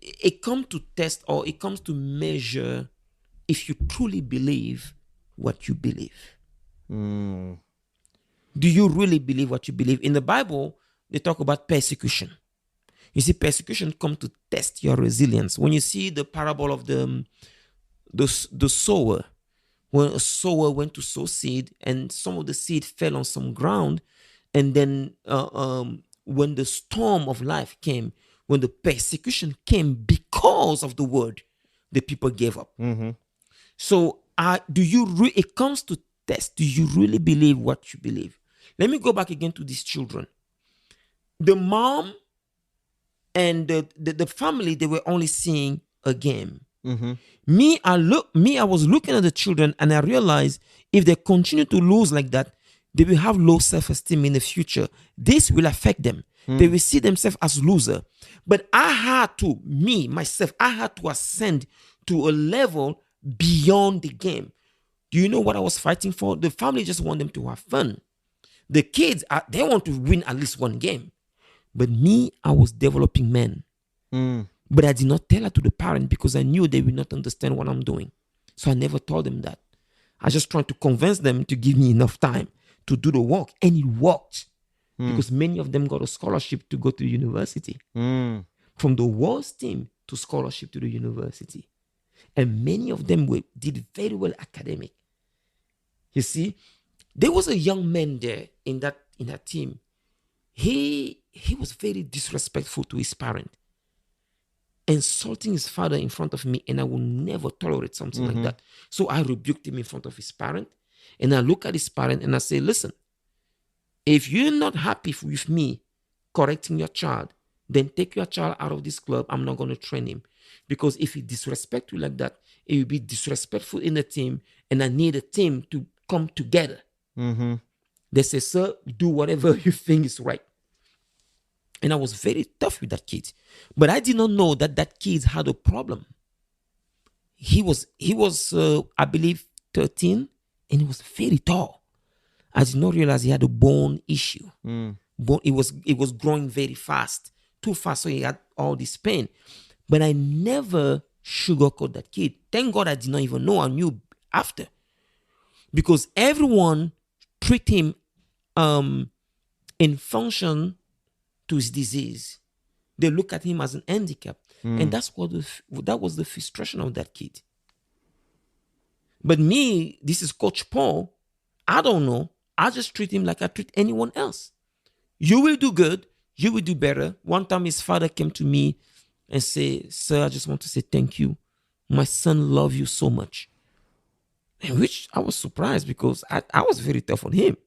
it comes to test, or it comes to measure if you truly believe what you believe. Do you really believe what you believe? In the Bible, they talk about persecution. You see, persecution come to test your resilience. When you see the parable of the sower, when a sower went to sow seed and some of the seed fell on some ground, and then when the storm of life came, when the persecution came because of the word, the people gave up. So it comes to test, do you really believe what you believe? Let me go back again to these children. The mom and the family, they were only seeing a game. Me, I was looking at the children, and I realized if they continue to lose like that, they will have low self-esteem in the future. This will affect them. They will see themselves as loser. But I had to ascend to a level beyond the game. Do you know what I was fighting for? The family just want them to have fun. The kids, they want to win at least one game. But me, I was developing men. But I did not tell that to the parent because I knew they would not understand what I'm doing. So I never told them that. I just tried to convince them to give me enough time to do the work. And it worked. Because many of them got a scholarship to go to university. From the worst team to scholarship to the university. And many of them did very well academic. You see, there was a young man there in that team. He was very disrespectful to his parent, insulting his father in front of me, and I will never tolerate something like that. So I rebuked him in front of his parent, and I look at his parent and I say, listen, if you're not happy with me correcting your child, then take your child out of this club. I'm not going to train him. Because if he disrespect you like that, it will be disrespectful in the team, and I need a team to come together. They say, sir, do whatever you think is right. And I was very tough with that kid. But I did not know that kid had a problem. He was I believe, 13, and he was very tall. I did not realize he had a bone issue. It was growing very fast, too fast, so he had all this pain. But I never sugarcoat that kid. Thank God I did not even know. I knew after. Because everyone treat him in function to his disease. They look at him as an handicap. And that was the frustration of that kid. But me, this is Coach Paul. I don't know. I just treat him like I treat anyone else. You will do good. You will do better. One time his father came to me and said, sir, I just want to say thank you. My son loves you so much. And which I was surprised because I was very tough on him.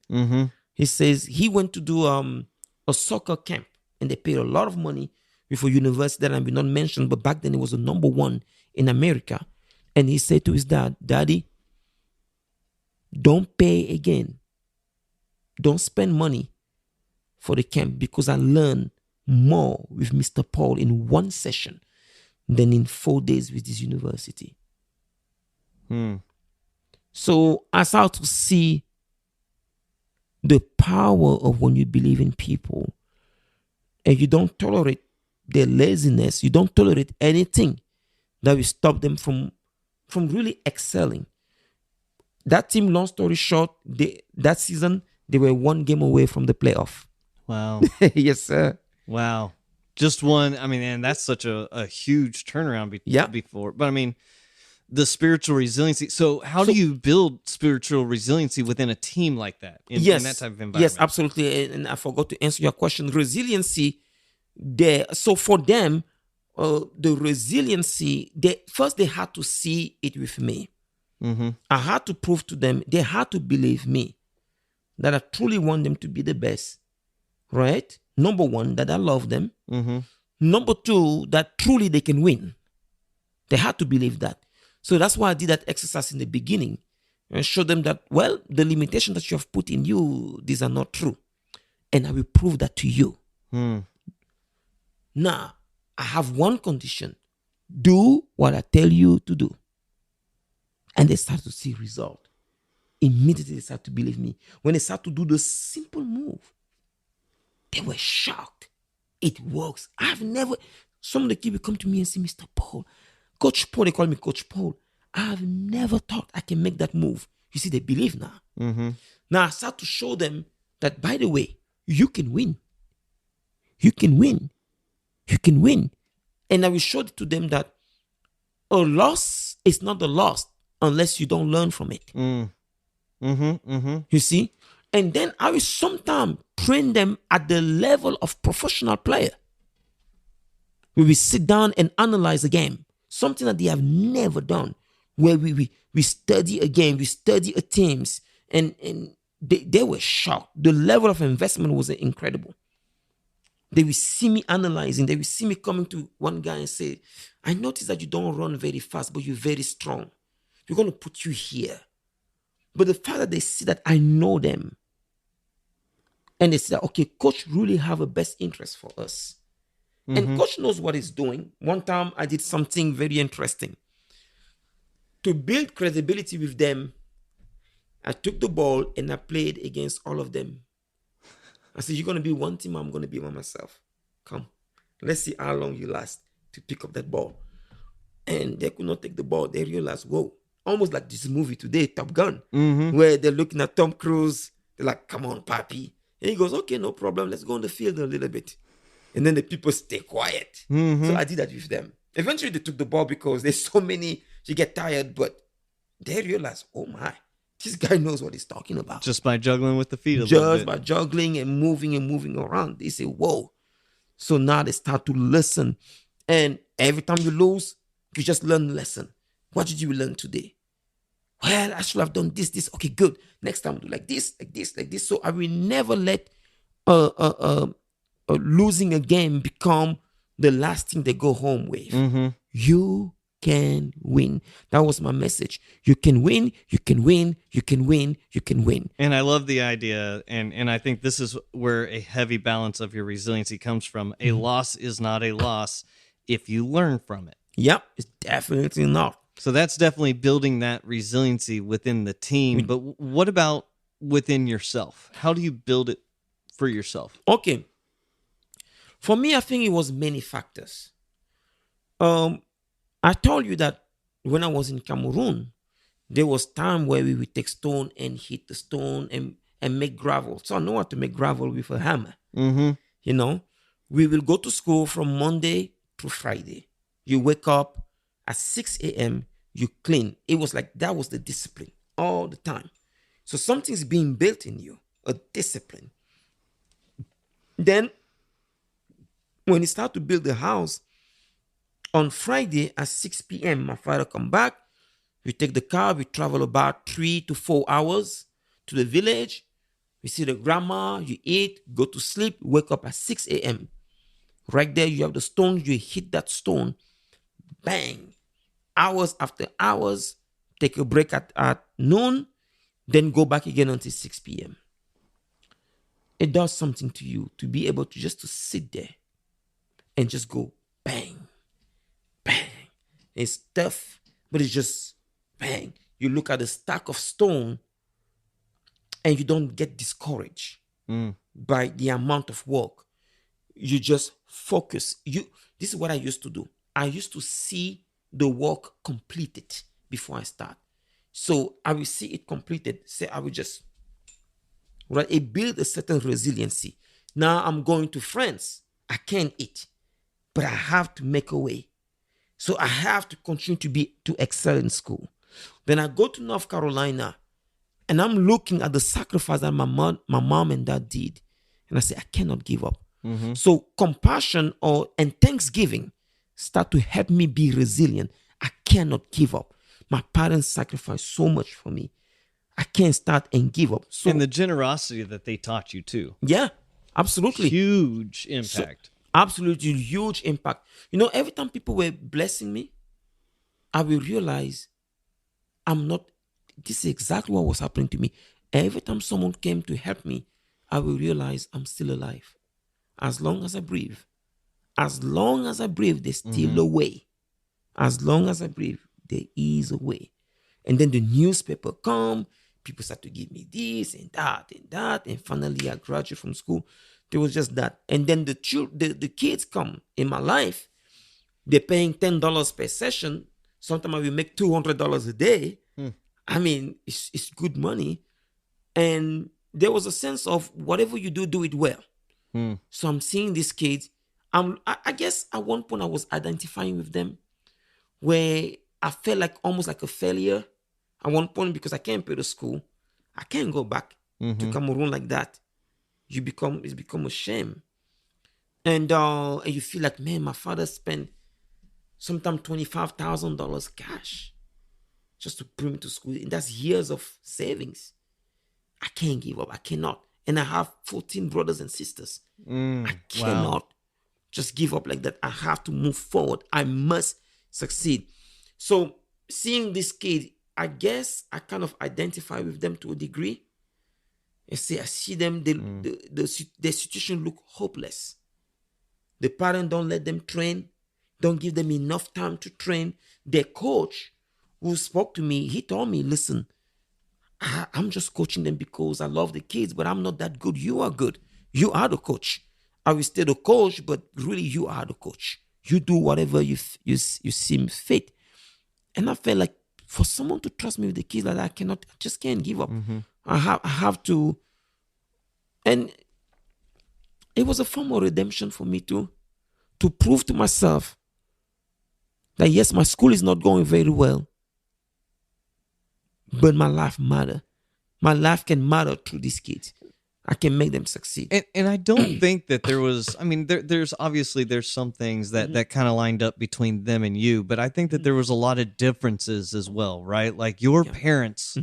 He says he went to do a soccer camp, and they paid a lot of money with a university that I will not mention, but back then it was the number one in America. And he said to his dad, Daddy, don't pay again. Don't spend money for the camp, because I learned more with Mr. Paul in one session than in 4 days with this university. So I start to see the power of when you believe in people and you don't tolerate their laziness, you don't tolerate anything that will stop them from really excelling. That team, long story short, that season, they were one game away from the playoff. Wow. Yes, sir. Wow. Just one. I mean, and that's such a huge turnaround Yeah. before. But I mean, the spiritual resiliency. So, how do So you build spiritual resiliency within a team like that in that yes, type of yes, environment? absolutely. And I forgot to answer your question. Resiliency, there. So for them, the resiliency, they had to see it with me. Mm-hmm. I had to prove to them. They had to believe me that I truly want them to be the best. Right? Number one, that I love them. Mm-hmm. Number two, that truly they can win. They had to believe that. So that's why I did that exercise in the beginning and show them that, well, the limitation that you have put in you, these are not true. And I will prove that to you. Mm. Now, I have one condition. Do what I tell you to do. And they start to see result. Immediately they start to believe me. When they start to do the simple move, they were shocked. It works. I've never, some of the kids will come to me and say, Mr. Paul, Coach Paul, they call me Coach Paul. I've never thought I can make that move. You see, they believe now. Mm-hmm. Now I start to show them that, by the way, you can win. You can win. You can win. And I will show it to them that a loss is not a loss unless you don't learn from it. Mm. Mm-hmm. Mm-hmm. You see? And then I will sometimes train them at the level of professional player. We will sit down and analyze a game, something that they have never done, where we study a game, we study a teams, and they were shocked. The level of investment was incredible. They will see me analyzing. They will see me coming to one guy and say, I noticed that you don't run very fast, but you're very strong. We're going to put you here. But the fact that they see that I know them, and they say, okay, coach really have a best interest for us. Mm-hmm. And coach knows what he's doing. One time I did something very interesting. To build credibility with them, I took the ball and I played against all of them. I said, you're going to be one team, I'm going to be by myself. Come, let's see how long you last to pick up that ball. And they could not take the ball. They realized, whoa, almost like this movie today, Top Gun, Mm-hmm. where they're looking at Tom Cruise. They're like, come on, papi. And he goes, okay, no problem. Let's go on the field a little bit. And then the people stay quiet. Mm-hmm. So I did that with them. Eventually they took the ball because there's so many, you get tired, but they realize, oh my, this guy knows what he's talking about. Just by juggling with the feet a little Just bit. by juggling and moving around. They say, whoa. So now they start to listen. And every time you lose, you just learn the lesson. What did you learn today? Well, I should have done this. Okay, good. Next time I'll do like this. So I will never let losing a game become the last thing they go home with. Mm-hmm. You can win. That was my message. You can win, you can win, you can win, you can win. And I love the idea, and I think this is where a heavy balance of your resiliency comes from. A loss is not a loss if you learn from it. Yep, it's definitely not. So that's definitely building that resiliency within the team. But what about within yourself? How do you build it for yourself? Okay. For me, I think it was many factors. I told you that when I was in Cameroon, there was time where we would take stone and hit the stone and make gravel. So I know how to make gravel with a hammer. Mm-hmm. You know, we will go to school from Monday to Friday. You wake up at 6 a.m., you clean. It was like that was the discipline all the time. So something's being built in you, a discipline. Then when you start to build the house, on Friday at 6 p.m., my father come back. We take the car. We travel about 3 to 4 hours to the village. We see the grandma. You eat, go to sleep, wake up at 6 a.m. Right there, you have the stone. You hit that stone. Bang. Hours after hours. Take a break at noon. Then go back again until 6 p.m. It does something to you to be able to just to sit there and just go bang, bang. It's tough, but it's just bang. You look at the stack of stone and you don't get discouraged by the amount of work. You just focus. This is what I used to do. I used to see the work completed before I start. So I will see it completed. Say I will just, right? It build a certain resiliency. Now I'm going to France. I can't eat. but I have to make a way. So I have to continue to excel in school. Then I go to North Carolina, and I'm looking at the sacrifice that my mom and dad did, and I say I cannot give up. So compassion and thanksgiving start to help me be resilient. I cannot give up. My parents sacrificed so much for me. I can't start and give up. So, and the generosity that they taught you too. yeah, absolutely. Huge impact. So, absolutely huge impact. Every time people were blessing me, I will realize I'm not, this is exactly what was happening to me. Every time someone came to help me, I will realize I'm still alive. As long as I breathe. As long as I breathe, there's still a way. As long as I breathe, there is a way. And then the newspaper come, people start to give me this and that and that. And finally, I graduate from school. There was just that. And then the kids come in my life. They're paying $10 per session. Sometimes I will make $200 a day. I mean, it's good money. And there was a sense of whatever you do it well. So I'm seeing these kids. I guess at one point I was identifying with them, where I felt like almost like a failure at one point because I can't pay the school. I can't go back to Cameroon like that. It's become a shame. And you feel like, man, my father spent sometimes $25,000 cash just to bring me to school. And that's years of savings. I can't give up. I cannot. And I have 14 brothers and sisters. I cannot just give up like that. I have to move forward. I must succeed. So seeing this kid, I guess I kind of identify with them to a degree. I see them, their situation look hopeless. The parents don't let them train, don't give them enough time to train. Their coach who spoke to me, he told me, listen, I'm just coaching them because I love the kids, but I'm not that good. You are good. You are the coach. I will stay the coach, but really you are the coach. You do whatever you seem fit. And I felt like for someone to trust me with the kids like that, I just can't give up. I have to. And it was a form of redemption for me to prove to myself that yes, my school is not going very well, but my life matter. My life can matter through these kids. I can make them succeed. And I don't think that there was, I mean, there's some things that kind of lined up between them and you, but I think that there was a lot of differences as well, right? Like your parents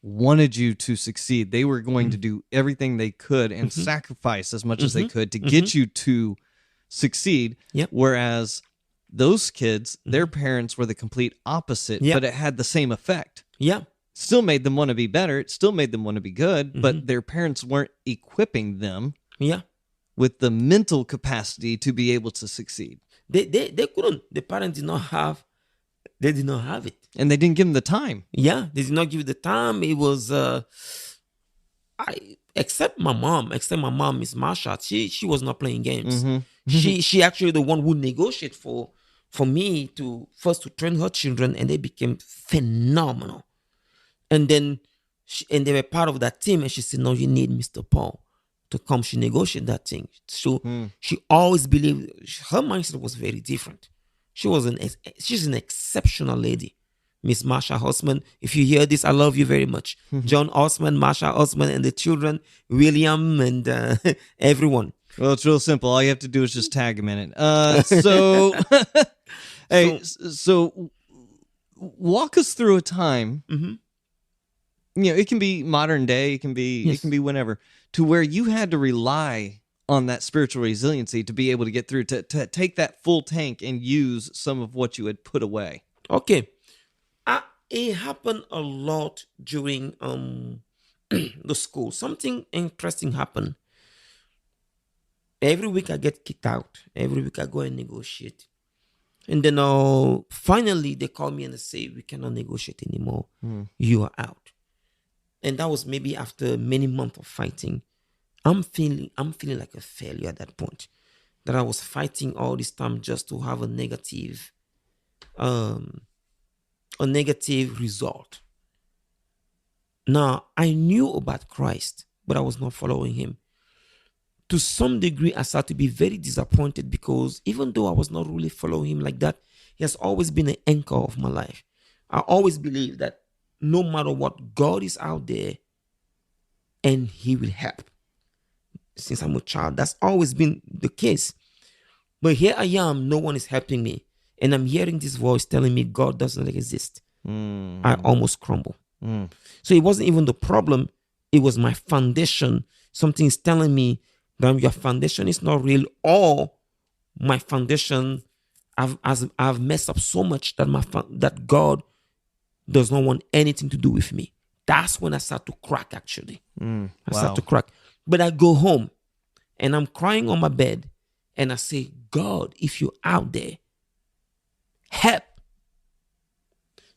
wanted you to succeed. They were going to do everything they could and sacrifice as much as they could to get you to succeed. Whereas those kids, their parents were the complete opposite, but it had the same effect. Still made them want to be better. It still made them want to be good, but their parents weren't equipping them with the mental capacity to be able to succeed. They couldn't. The parents did not have it. And they didn't give them the time. They did not give the time. It was except my mom, Miss Marsha, she was not playing games. She actually the one who negotiated for me to train her children, and they became phenomenal. And then they were part of that team, and she said, no, you need Mr. Paul to come. She negotiated that thing. So she always believed, her mindset was very different. She's an exceptional lady. Miss Marsha Osman, if you hear this, I love you very much. John Osman, Marsha Osman, and the children, William, and everyone. Well, it's real simple. All you have to do is just tag him in it. So walk us through a time. It can be modern day. It can be whenever, to where you had to rely on that spiritual resiliency to be able to get through, to take that full tank and use some of what you had put away. Okay. It happened a lot during the school. Something interesting happened. Every week I get kicked out. Every week I go and negotiate. And then finally they call me and they say, we cannot negotiate anymore. You are out. And that was maybe after many months of fighting. I'm feeling like a failure at that point. That I was fighting all this time just to have a negative result. Now, I knew about Christ, but I was not following him. to some degree, I started to be very disappointed because even though I was not really following him like that, he has always been an anchor of my life. I always believe that no matter what, God is out there and he will help. Since I'm a child, that's always been the case. But here I am, no one is helping me. And I'm hearing this voice telling me God doesn't exist. I almost crumble. So it wasn't even the problem. It was my foundation. Something is telling me that your foundation is not real, or my foundation, I've messed up so much that that God does not want anything to do with me. That's when I start to crack, actually. I start to crack. But I go home and I'm crying on my bed and I say, God, if you're out there, help.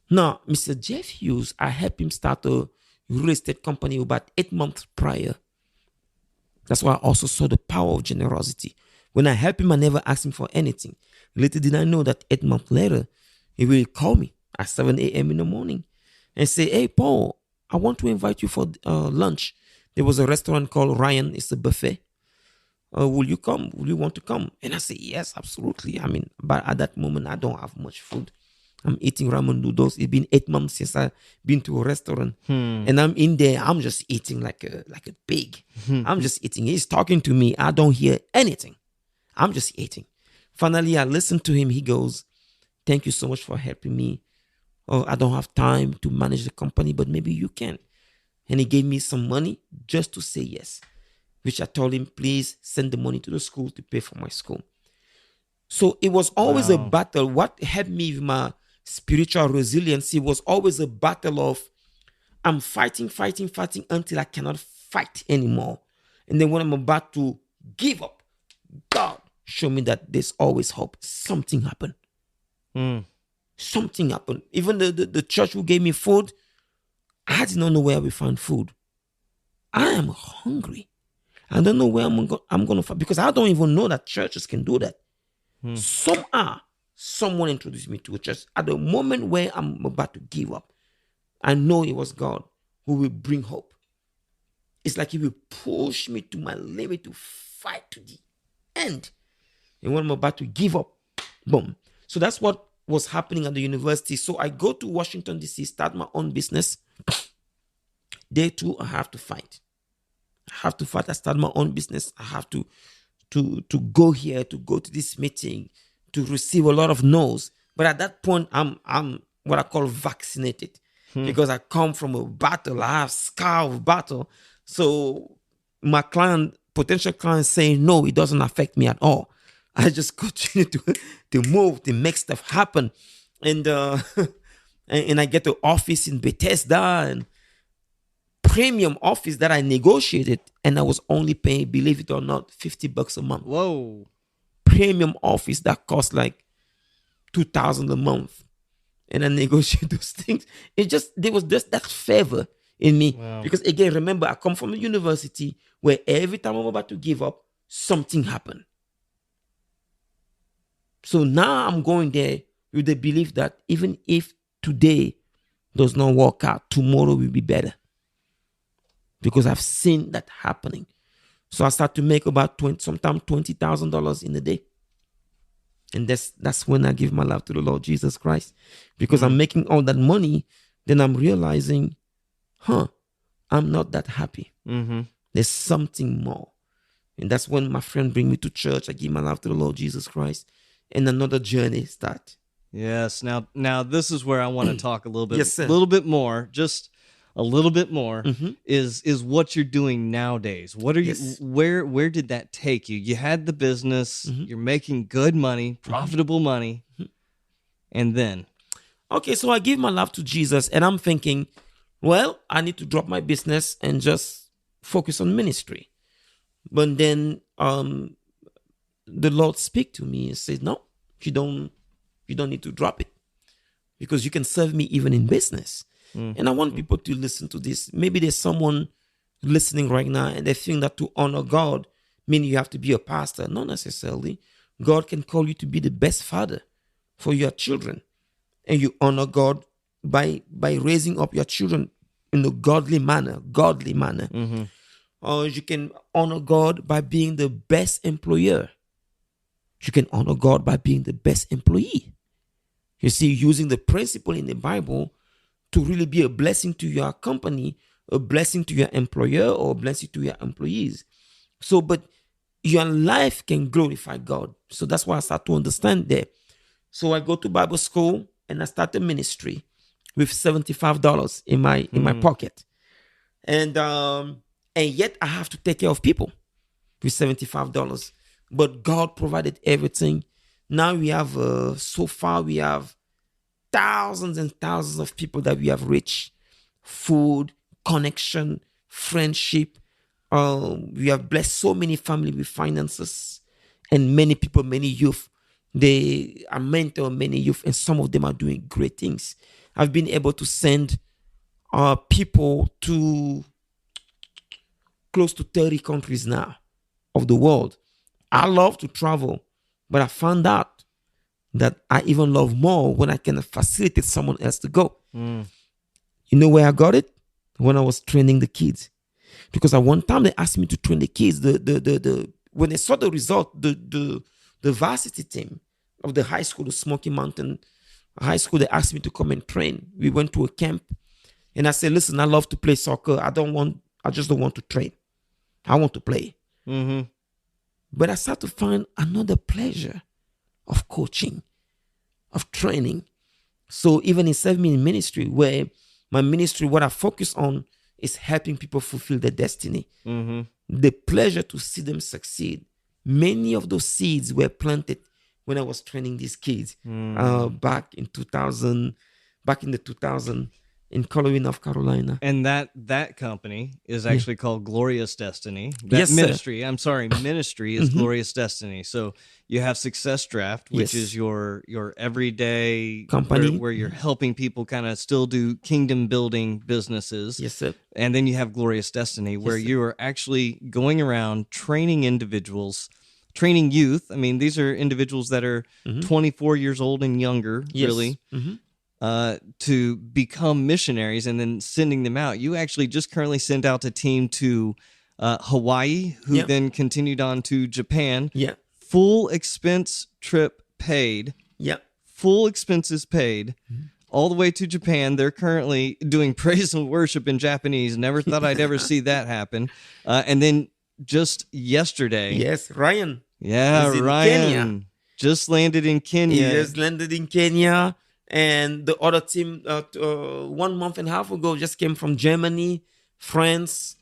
Now, Mr. Jeff Hughes, I helped him start a real estate company about 8 months prior. That's why I also saw the power of generosity. When I helped him, I never asked him for anything. Little did I know that 8 months later, he will call me at 7 a.m. in the morning and say, hey, Paul, I want to invite you for lunch. There was a restaurant called Ryan. It's a buffet. Will you come? Will you want to come? And I say, yes, absolutely. I mean, but at that moment, I don't have much food. I'm eating ramen noodles. It's been 8 months since I've been to a restaurant. And I'm in there. I'm just eating like a pig. I'm just eating. He's talking to me. I don't hear anything. I'm just eating. Finally, I listen to him. He goes, thank you so much for helping me. Oh, I don't have time to manage the company, but maybe you can. And he gave me some money just to say yes, which I told him, please send the money to the school to pay for my school. So it was always a battle. What helped me with my spiritual resiliency was always a battle of I'm fighting until I cannot fight anymore. And then when I'm about to give up, God showed me that there's always hope. Something happened. Something happened. Even the church who gave me food, I did not know where we found food. I am hungry. I don't know where I'm going to find, because I don't even know that churches can do that. Somehow, someone introduced me to a church. At the moment where I'm about to give up, I know it was God who will bring hope. It's like he will push me to my limit to fight to the end. And when I'm about to give up, boom. So that's what was happening at the university. So I go to Washington, D.C., start my own business. Day 2, I have to fight. I start my own business. I have to go here, to go to this meeting, to receive a lot of no's. But at that point, I'm what I call vaccinated, because I come from a battle. I have scar of battle. So my potential client saying no, it doesn't affect me at all. I just continue to move, to make stuff happen. And and I get the office in Bethesda, and premium office that I negotiated, and I was only paying, believe it or not, $50 a month. Whoa. Premium office that cost like $2,000 a month. And I negotiated those things. There was just that favor in me. Wow. Because again, remember, I come from a university where every time I'm about to give up, something happened. So now I'm going there with the belief that even if today does not work out, tomorrow will be better. Because I've seen that happening. So I start to make about sometimes $20,000 in a day. And that's when I give my life to the Lord Jesus Christ. Because I'm making all that money, then I'm realizing, I'm not that happy. There's something more. And that's when my friend bring me to church. I give my life to the Lord Jesus Christ. And another journey start. Yes. Now this is where I want to talk a little bit, Yes, sir. a little bit more, just a little bit more, is what you're doing nowadays. What are you, where did that take you? You had the business, you're making good money, profitable money. And then? Okay, so I give my life to Jesus, and I'm thinking, well, I need to drop my business and just focus on ministry. But then the Lord speak to me and said, no, you don't need to drop it, because you can serve me even in business. And I want people to listen to this. Maybe there's someone listening right now and they think that to honor God means you have to be a pastor. Not necessarily. God can call you to be the best father for your children. And you honor God by raising up your children in a godly manner. You can honor God by being the best employer. You can honor God by being the best employee. You see, using the principle in the Bible to really be a blessing to your company, a blessing to your employer, or a blessing to your employees. So, but your life can glorify God. So that's why I start to understand that. So I go to Bible school and I start a ministry with $75 in my pocket. And yet I have to take care of people with $75. But God provided everything. Now we have so far we have thousands and thousands of people that we have reached. Food, connection, friendship. We have blessed so many families with finances, and many people, many youth. They are mentor many youth, and some of them are doing great things. I've been able to send people to close to 30 countries now of the world. I love to travel, but I found out that I even love more when I can facilitate someone else to go. You know where I got it? When I was training the kids. Because at one time they asked me to train the kids. When they saw the result, the varsity team of the high school, the Smoky Mountain High School, they asked me to come and train. We went to a camp, and I said, "Listen, I love to play soccer. I just don't want to train. I want to play." But I started to find another pleasure of coaching, of training. So even in serving in ministry, where my ministry, what I focus on is helping people fulfill their destiny. The pleasure to see them succeed. Many of those seeds were planted when I was training these kids back in the 2000 in Colorado, North Carolina. And that company is actually called Glorious Destiny. That Yes, ministry, sir. I'm sorry, ministry is Glorious Destiny. So you have Successdraft, which is your everyday company where you're helping people kind of still do kingdom building businesses. Yes, sir. And then you have Glorious Destiny, where you are actually going around training individuals, training youth. I mean, these are individuals that are 24 years old and younger, really. To become missionaries and then sending them out. You actually just currently sent out a team to Hawaii, who then continued on to Japan. Full expense trip paid. Full expenses paid. All the way to Japan. They're currently doing praise and worship in Japanese. Never thought I'd ever see that happen. And then just yesterday. Yes, Ryan. Yeah, Ryan. Kenya. Just landed in Kenya. He just landed in Kenya. And the other team 1 month and a half ago just came from Germany, France,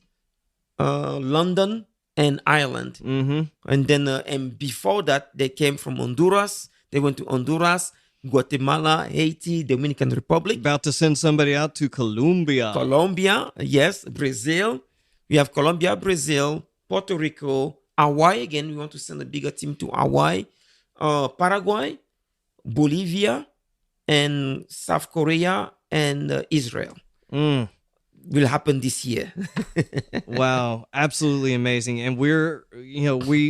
London, and Ireland. And then and before that, they came from Honduras. They went to Honduras, Guatemala, Haiti, Dominican Republic. About to send somebody out to Colombia. Colombia, yes, Brazil. We have Colombia, Brazil, Puerto Rico, Hawaii again. We want to send a bigger team to Hawaii, Paraguay, Bolivia, and South Korea and Israel. Will happen this year. Wow, absolutely amazing. And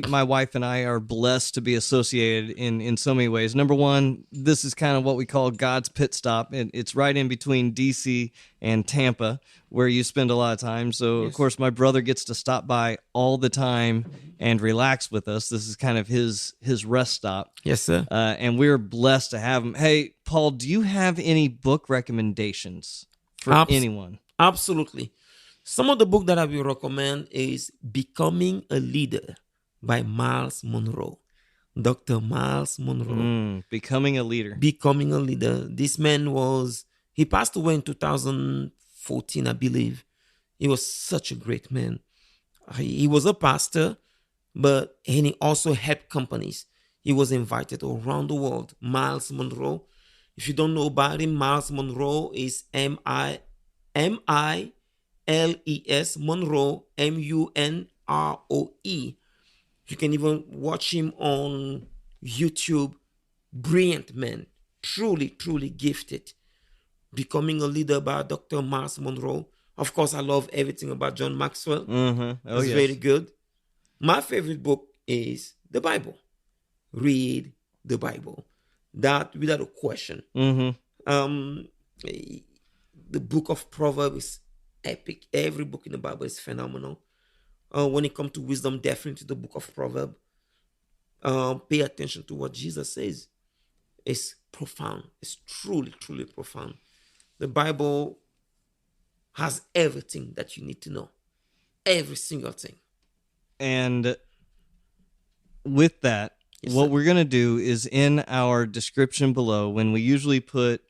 my wife and I are blessed to be associated in so many ways. Number one, this is kind of what we call God's pit stop. And it's right in between DC and Tampa, where you spend a lot of time. So, of course, my brother gets to stop by all the time and relax with us. This is kind of his rest stop. Yes, sir. And we're blessed to have him. Hey, Paul, do you have any book recommendations for anyone? Absolutely. Some of the book that I will recommend is Becoming a Leader by Miles Monroe. Dr. Miles Monroe. Becoming a Leader. Becoming a Leader. This man he passed away in 2014, I believe. He was such a great man. He was a pastor, and he also helped companies. He was invited around the world. Miles Monroe. If you don't know about him, Miles Monroe is M-I-L-E-S Monroe, M-U-N-R-O-E. You can even watch him on YouTube. Brilliant man. Truly, truly gifted. Becoming a Leader by Dr. Miles Monroe. Of course, I love everything about John Maxwell. It's very good. My favorite book is the Bible. Read the Bible. That without a question. The book of Proverbs is epic. Every book in the Bible is phenomenal. When it comes to wisdom, definitely the book of Proverbs. Pay attention to what Jesus says. It's profound. It's truly, truly profound. The Bible has everything that you need to know. Every single thing. And with that, Yes, what sir. we're going to do is in our description below, when we usually put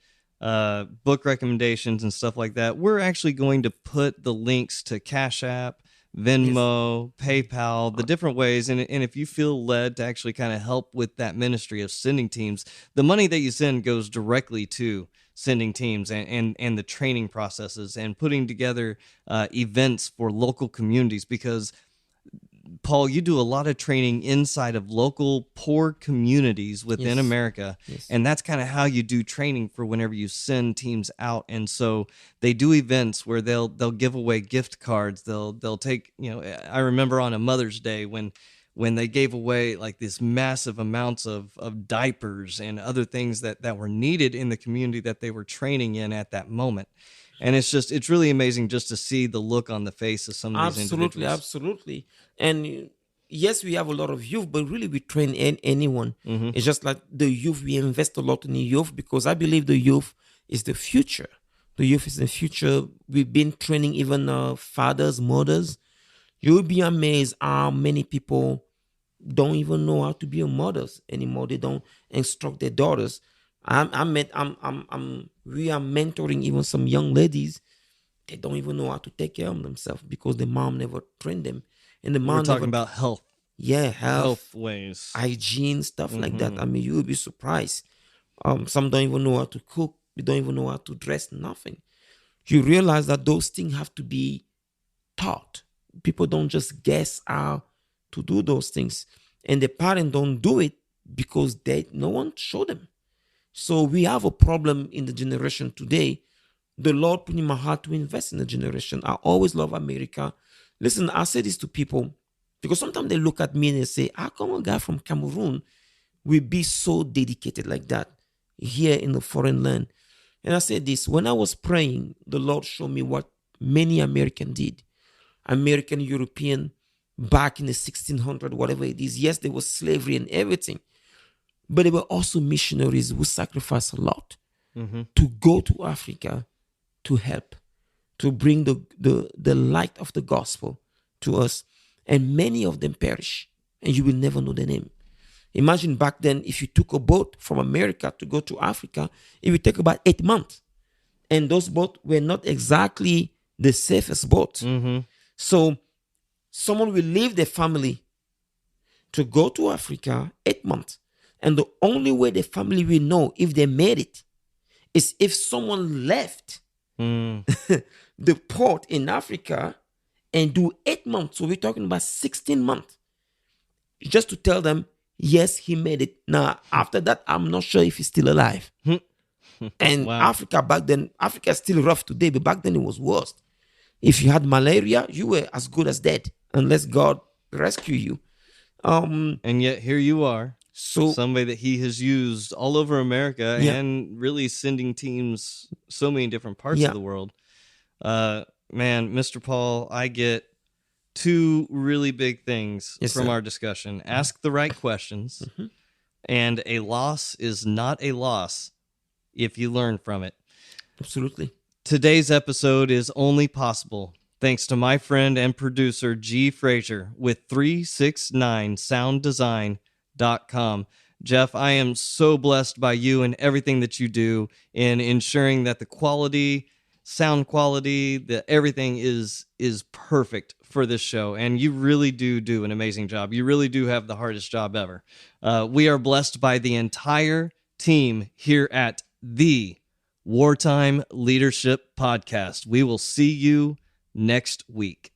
book recommendations and stuff like that, we're actually going to put the links to Cashapp, Venmo, PayPal, the different ways. And if you feel led to actually kind of help with that ministry of sending teams, the money that you send goes directly to sending teams and the training processes and putting together events for local communities, because Paul, you do a lot of training inside of local poor communities within Yes. America, Yes. and that's kind of how you do training for whenever you send teams out. And so they do events where they'll give away gift cards. They'll take, I remember on a Mother's Day when they gave away like this massive amounts of diapers and other things that were needed in the community that they were training in at that moment. And it's really amazing just to see the look on the face of some of these Absolutely, individuals. absolutely. And yes, we have a lot of youth, but really we train anyone. Mm-hmm. It's just like the youth, we invest a lot in the youth because I believe the youth is the future. The youth is the future. We've been training even fathers, mothers. You'll be amazed how many people don't even know how to be a mothers anymore. They don't instruct their daughters. We are mentoring even some young ladies. They don't even know how to take care of themselves because the mom never trained them, and the We're mom talking never, about health health, ways. hygiene, stuff like that. Mm-hmm. I mean, you will be surprised. Some don't even know how to cook. They don't even know how to dress. Nothing. You realize that those things have to be taught. People don't just guess how to do those things, and the parents don't do it because no one showed them. So we have a problem in the generation today. The Lord put in my heart to invest in the generation. I always love America. Listen, I say this to people because sometimes they look at me and they say, how come a guy from Cameroon will be so dedicated like that here in the foreign land? And I said this, when I was praying, the Lord showed me what many Americans did. American, European, back in the 1600, whatever it is. Yes, there was slavery and everything, but there were also missionaries who sacrificed a lot to go to Africa to help, to bring the light of the gospel to us. And many of them perish, and you will never know the name. Imagine back then, if you took a boat from America to go to Africa, it would take about 8 months. And those boats were not exactly the safest boats. So someone will leave their family to go to Africa 8 months. And the only way the family will know if they made it is if someone left the port in Africa and do 8 months. So we're talking about 16 months just to tell them, yes, he made it. Now, after that, I'm not sure if he's still alive. And Wow. Africa back then, Africa is still rough today, but back then it was worse. If you had malaria, you were as good as dead unless God rescue you. And yet here you are, So somebody that he has used all over America Yeah. and really sending teams so many different parts of the world. Man, Mr. Paul, I get two really big things Yes, from sir. our discussion. Ask the right questions, and a loss is not a loss if you learn from it. Absolutely. Today's episode is only possible thanks to my friend and producer, G. Frazier, with 369sounddesign.com. Jeff, I am so blessed by you and everything that you do in ensuring that the quality, sound quality, that everything is perfect for this show. And you really do an amazing job. You really do have the hardest job ever. We are blessed by the entire team here at the Wartime Leadership Podcast. We will see you next week.